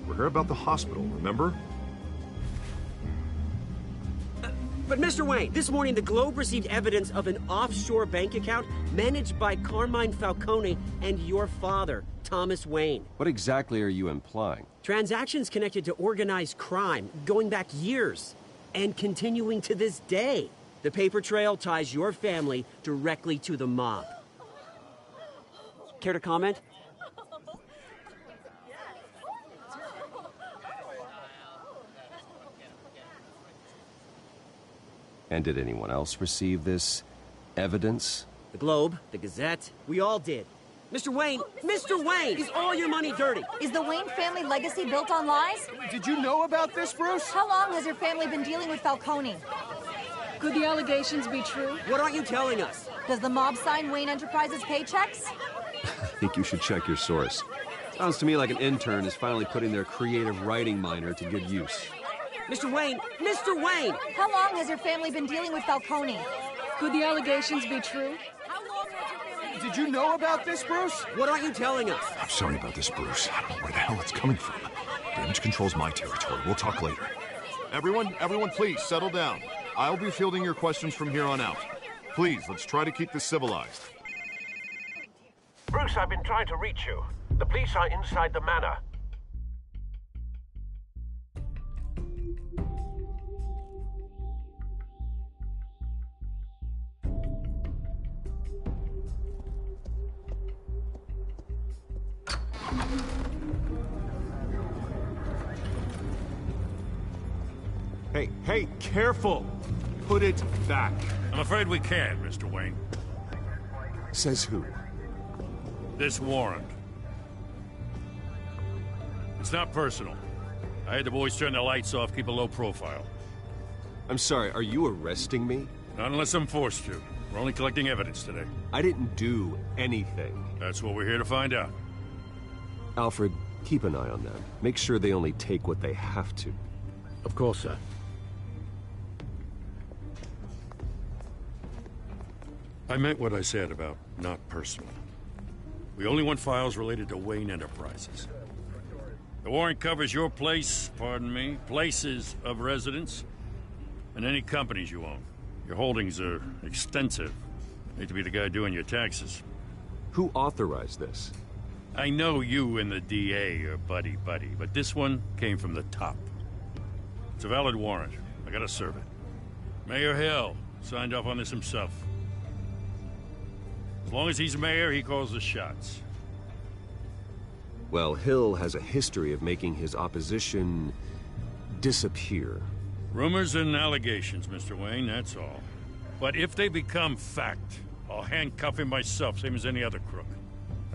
We're here about the hospital, remember? But Mr. Wayne, this morning the Globe received evidence of an offshore bank account managed by Carmine Falcone and your father, Thomas Wayne. What exactly are you implying? Transactions connected to organized crime, going back years, and continuing to this day. The paper trail ties your family directly to the mob. Care to comment? And did anyone else receive this evidence? The Globe, the Gazette, we all did. Mr. Wayne, is all your money dirty? Is the Wayne family legacy built on lies? Did you know about this, Bruce? How long has your family been dealing with Falcone? Could the allegations be true? What aren't you telling us? Does the mob sign Wayne Enterprises paychecks? I think you should check your source. Sounds to me like an intern is finally putting their creative writing minor to good use. Mr. Wayne! How long has your family been dealing with Falcone? Could the allegations be true? Did you know about this, Bruce? What aren't you telling us? I'm sorry about this, Bruce. I don't know where the hell it's coming from. Damage control's my territory. We'll talk later. Everyone, please, settle down. I'll be fielding your questions from here on out. Please, let's try to keep this civilized. Bruce, I've been trying to reach you. The police are inside the manor. Hey, careful! Put it back. I'm afraid we can't, Mr. Wayne. Says who? This warrant. It's not personal. I had the boys turn the lights off, keep a low profile. I'm sorry, are you arresting me? Not unless I'm forced to. We're only collecting evidence today. I didn't do anything. That's what we're here to find out. Alfred, keep an eye on them. Make sure they only take what they have to. Of course, sir. I meant what I said about not personal. We only want files related to Wayne Enterprises. The warrant covers your places of residence, and any companies you own. Your holdings are extensive. Hate to be the guy doing your taxes. Who authorized this? I know you and the DA are buddy-buddy, but this one came from the top. It's a valid warrant. I gotta serve it. Mayor Hill signed off on this himself. As long as he's mayor, he calls the shots. Well, Hill has a history of making his opposition disappear. Rumors and allegations, Mr. Wayne, that's all. But if they become fact, I'll handcuff him myself, same as any other crook.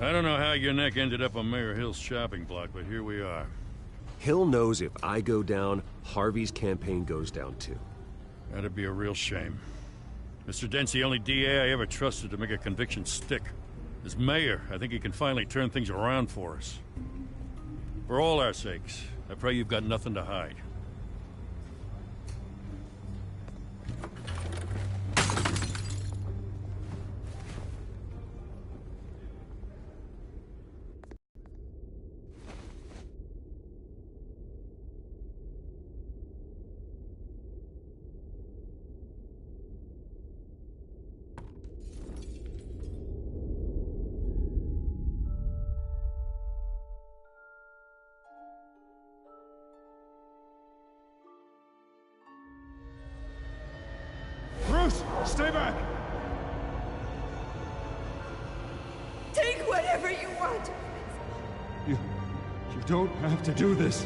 I don't know how your neck ended up on Mayor Hill's shopping block, but here we are. Hill knows if I go down, Harvey's campaign goes down too. That'd be a real shame. Mr. Dent's the only DA I ever trusted to make a conviction stick. As mayor, I think he can finally turn things around for us. For all our sakes, I pray you've got nothing to hide. Bruce, stay back! You don't have to do this.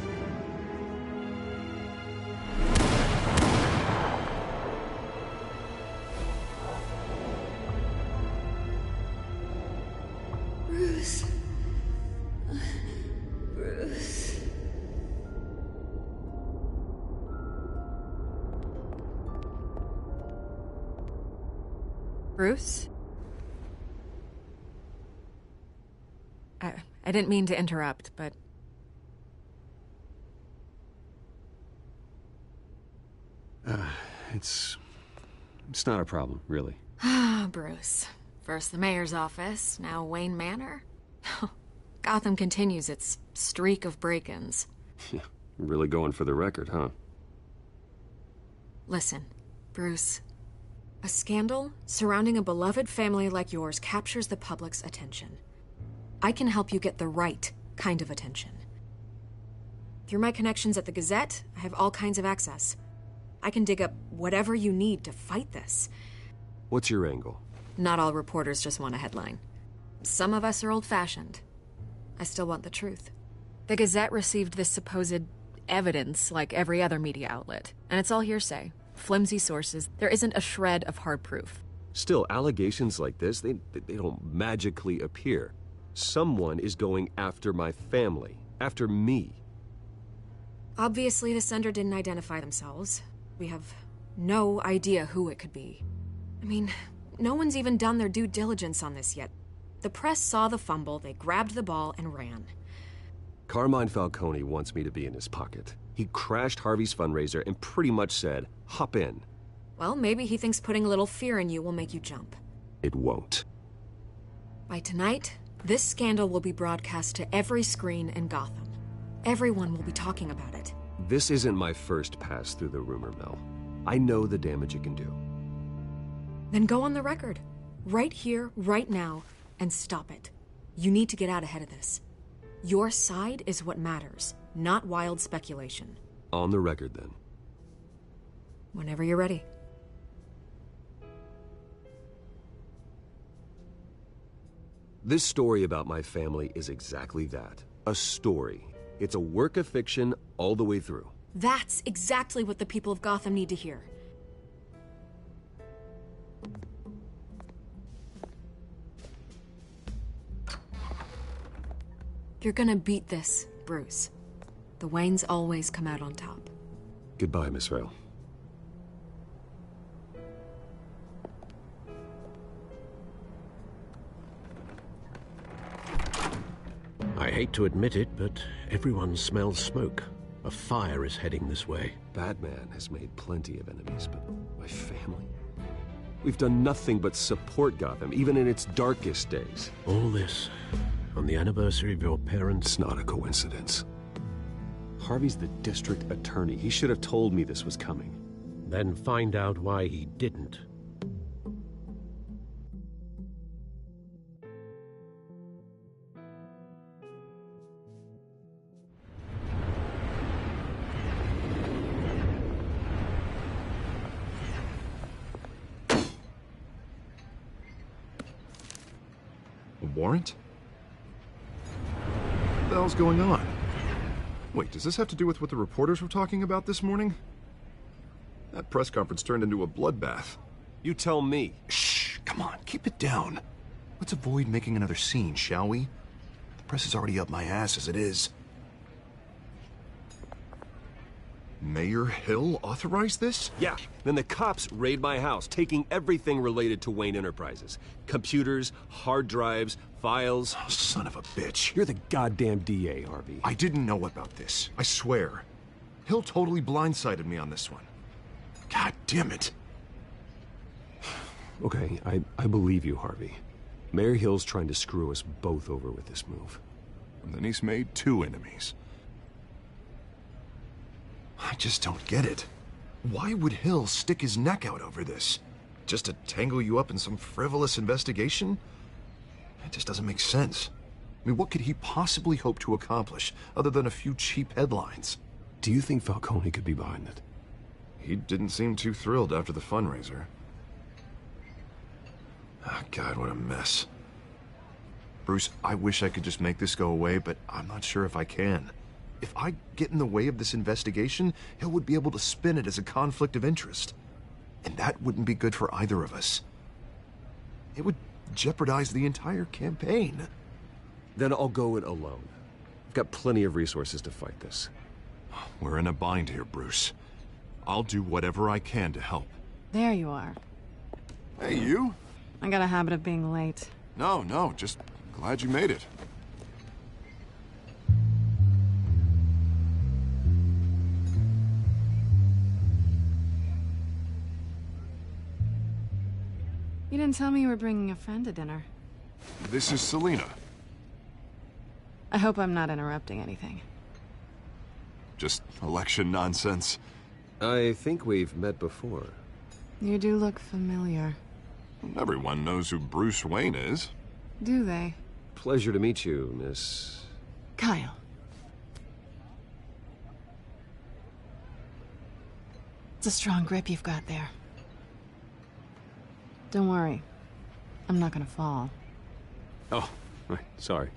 Bruce. Bruce. Bruce? I didn't mean to interrupt, but... It's not a problem, really. Ah, Bruce. First the mayor's office, now Wayne Manor. Gotham continues its streak of break-ins. Yeah, really going for the record, huh? Listen, Bruce. A scandal surrounding a beloved family like yours captures the public's attention. I can help you get the right kind of attention. Through my connections at the Gazette, I have all kinds of access. I can dig up whatever you need to fight this. What's your angle? Not all reporters just want a headline. Some of us are old-fashioned. I still want the truth. The Gazette received this supposed evidence like every other media outlet, and it's all hearsay. Flimsy sources. There isn't a shred of hard proof. Still, allegations like this, they don't magically appear. Someone is going after my family, after me. Obviously, the sender didn't identify themselves. We have no idea who it could be. I mean, no one's even done their due diligence on this yet. The press saw the fumble, they grabbed the ball and ran. Carmine Falcone wants me to be in his pocket. He crashed Harvey's fundraiser and pretty much said, hop in. Well, maybe he thinks putting a little fear in you will make you jump. It won't. By tonight, this scandal will be broadcast to every screen in Gotham. Everyone will be talking about it. This isn't my first pass through the rumor mill. I know the damage it can do. Then go on the record. Right here, right now, and stop it. You need to get out ahead of this. Your side is what matters, not wild speculation. On the record, then. Whenever you're ready. This story about my family is exactly that. A story. It's a work of fiction all the way through. That's exactly what the people of Gotham need to hear. You're gonna beat this, Bruce. The Waynes always come out on top. Goodbye, Miss Vale. I hate to admit it, but everyone smells smoke. A fire is heading this way. Batman has made plenty of enemies, but my family? We've done nothing but support Gotham, even in its darkest days. All this on the anniversary of your parents'... It's not a coincidence. Harvey's the district attorney. He should have told me this was coming. Then find out why he didn't. A warrant? What the hell's going on? Wait, does this have to do with what the reporters were talking about this morning? That press conference turned into a bloodbath. You tell me. Shh, come on, keep it down. Let's avoid making another scene, shall we? The press is already up my ass as it is. Mayor Hill authorized this? Yeah, then the cops raid my house, taking everything related to Wayne Enterprises. Computers, hard drives, files. Oh, son of a bitch. You're the goddamn DA, Harvey. I didn't know about this. I swear. Hill totally blindsided me on this one. God damn it. Okay, I believe you, Harvey. Mayor Hill's trying to screw us both over with this move. And then he's made two enemies. I just don't get it. Why would Hill stick his neck out over this? Just to tangle you up in some frivolous investigation? It just doesn't make sense. I mean, what could he possibly hope to accomplish other than a few cheap headlines? Do you think Falcone could be behind it? He didn't seem too thrilled after the fundraiser. Oh, God, what a mess. Bruce, I wish I could just make this go away, but I'm not sure if I can. If I get in the way of this investigation, Hill would be able to spin it as a conflict of interest. And that wouldn't be good for either of us. It would jeopardize the entire campaign. Then I'll go it alone. I've got plenty of resources to fight this. We're in a bind here, Bruce. I'll do whatever I can to help. There you are. Hey, you? I got a habit of being late. No, just glad you made it. You didn't tell me you were bringing a friend to dinner. This is Selina. I hope I'm not interrupting anything. Just election nonsense. I think we've met before. You do look familiar. Everyone knows who Bruce Wayne is. Do they? Pleasure to meet you, Miss... Kyle. It's a strong grip you've got there. Don't worry. I'm not gonna fall. Oh, right. Sorry.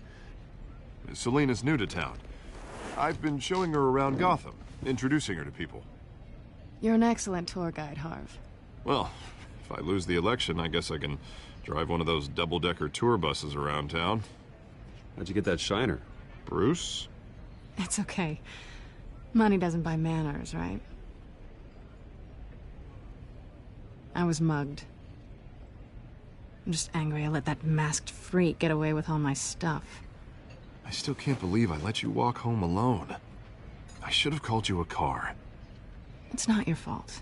Selina's new to town. I've been showing her around Gotham, introducing her to people. You're an excellent tour guide, Harv. Well, if I lose the election, I guess I can drive one of those double-decker tour buses around town. How'd you get that shiner? Bruce? It's okay. Money doesn't buy manners, right? I was mugged. I'm just angry I let that masked freak get away with all my stuff. I still can't believe I let you walk home alone. I should have called you a car. It's not your fault.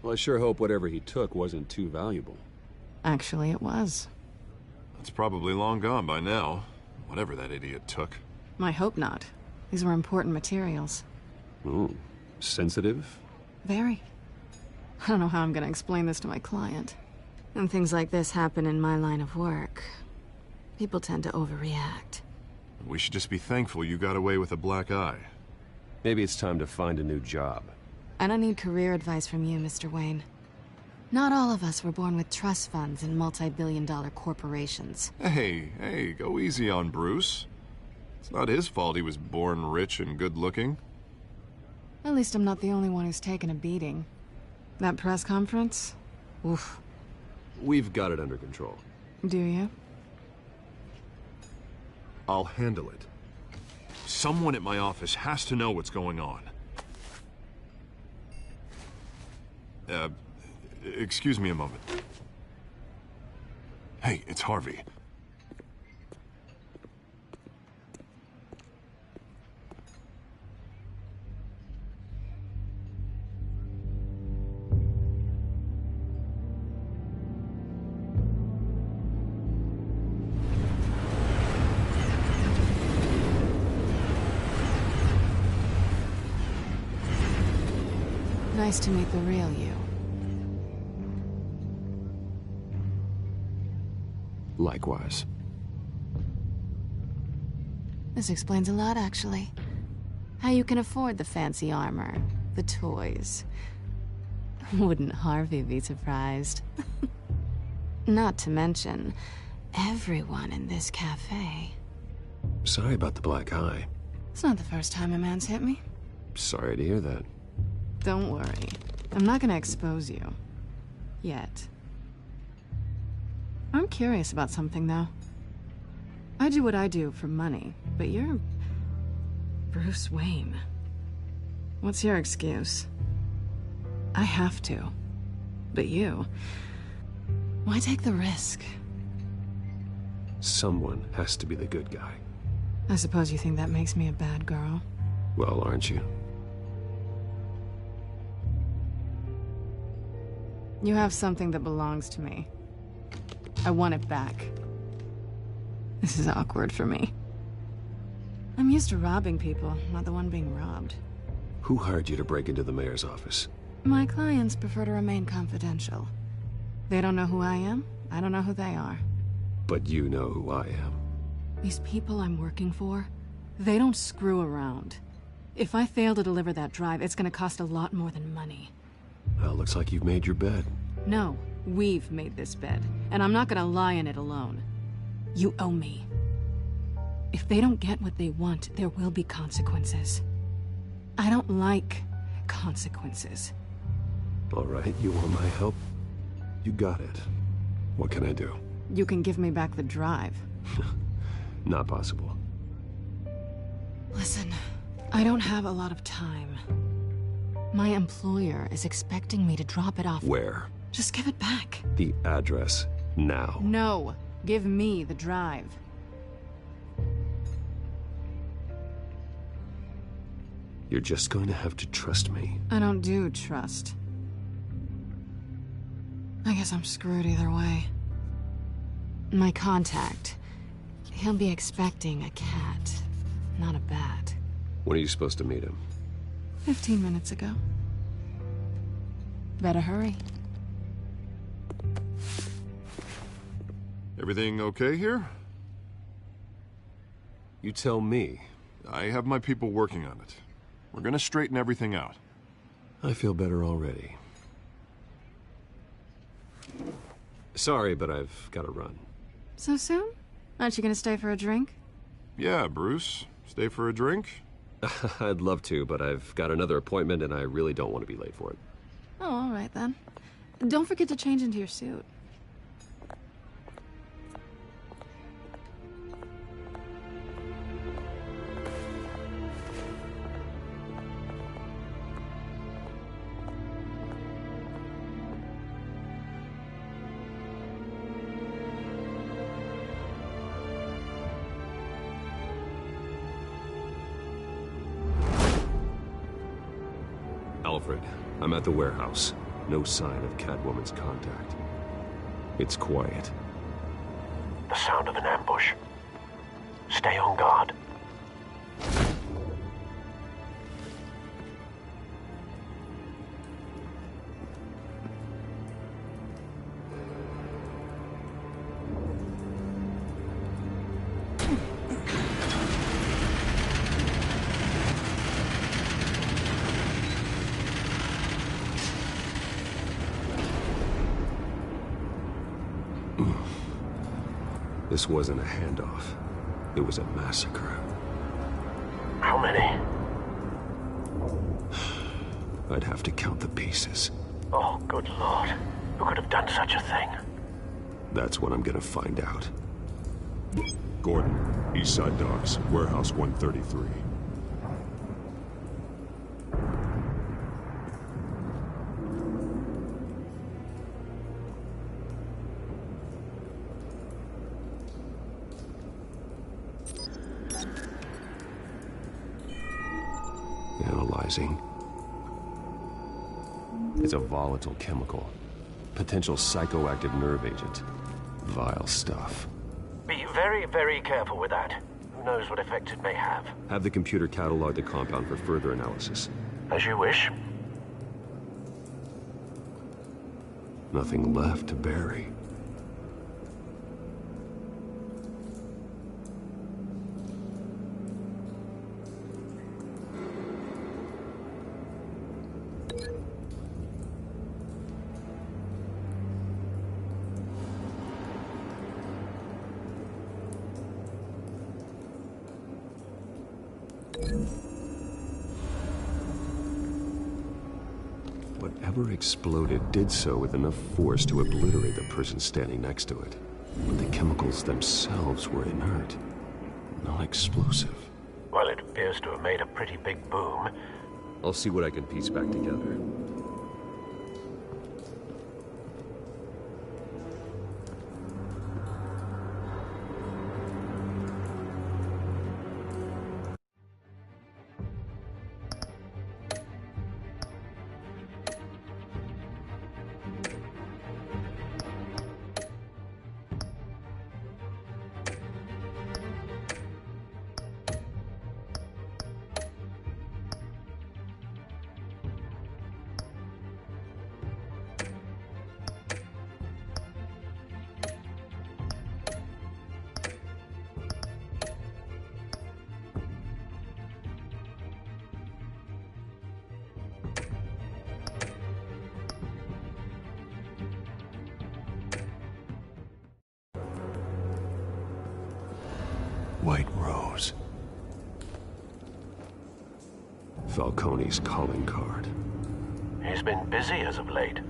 Well, I sure hope whatever he took wasn't too valuable. Actually, it was. It's probably long gone by now, whatever that idiot took. I hope not. These were important materials. Ooh, sensitive? Very. I don't know how I'm gonna explain this to my client. When things like this happen in my line of work, people tend to overreact. We should just be thankful you got away with a black eye. Maybe it's time to find a new job. I don't need career advice from you, Mr. Wayne. Not all of us were born with trust funds and multi-billion-dollar corporations. Hey, go easy on Bruce. It's not his fault he was born rich and good-looking. At least I'm not the only one who's taken a beating. That press conference? Oof. We've got it under control. Do you? I'll handle it. Someone at my office has to know what's going on. Excuse me a moment. Hey, it's Harvey. Nice to meet the real you. Likewise. This explains a lot, actually. How you can afford the fancy armor, the toys. Wouldn't Harvey be surprised? Not to mention, everyone in this cafe. Sorry about the black eye. It's not the first time a man's hit me. Sorry to hear that. Don't worry. I'm not gonna expose you. Yet. I'm curious about something, though. I do what I do for money, but you're... Bruce Wayne. What's your excuse? I have to. But you... Why take the risk? Someone has to be the good guy. I suppose you think that makes me a bad girl. Well, aren't you? You have something that belongs to me. I want it back. This is awkward for me. I'm used to robbing people, not the one being robbed. Who hired you to break into the mayor's office? My clients prefer to remain confidential. They don't know who I am, I don't know who they are. But you know who I am. These people I'm working for, they don't screw around. If I fail to deliver that drive, it's gonna cost a lot more than money. Well, looks like you've made your bed. No, we've made this bed, and I'm not gonna lie in it alone. You owe me. If they don't get what they want, there will be consequences. I don't like consequences. All right, you want my help? You got it. What can I do? You can give me back the drive. Not possible. Listen, I don't have a lot of time. My employer is expecting me to drop it off. Where? Just give it back. The address, now. No, give me the drive. You're just going to have to trust me. I don't do trust. I guess I'm screwed either way. My contact, he'll be expecting a cat, not a bat. When are you supposed to meet him? 15 minutes ago. Better hurry. Everything okay here? You tell me. I have my people working on it. We're gonna straighten everything out. I feel better already. Sorry, but I've got to run. So soon? Aren't you gonna stay for a drink? Yeah, Bruce. Stay for a drink? I'd love to, but I've got another appointment and I really don't want to be late for it. Oh, all right then. Don't forget to change into your suit. Alfred, I'm at the warehouse. No sign of Catwoman's contact. It's quiet. The sound of an ambush. Stay on guard. This wasn't a handoff. It was a massacre. How many? I'd have to count the pieces. Oh, good Lord. Who could have done such a thing? That's what I'm gonna find out. Gordon, Eastside Docks, Warehouse 133. Analyzing. It's a volatile chemical. Potential psychoactive nerve agent. Vile stuff. Be very, very careful with that. Who knows what effect it may have. Have the computer catalog the compound for further analysis. As you wish. Nothing left to bury. Whatever exploded did so with enough force to obliterate the person standing next to it. But the chemicals themselves were inert, non-explosive. Well, it appears to have made a pretty big boom. I'll see what I can piece back together. White Rose. Falcone's calling card. He's been busy as of late.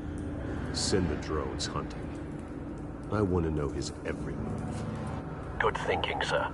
Send the drones hunting. I want to know his every move. Good thinking, sir.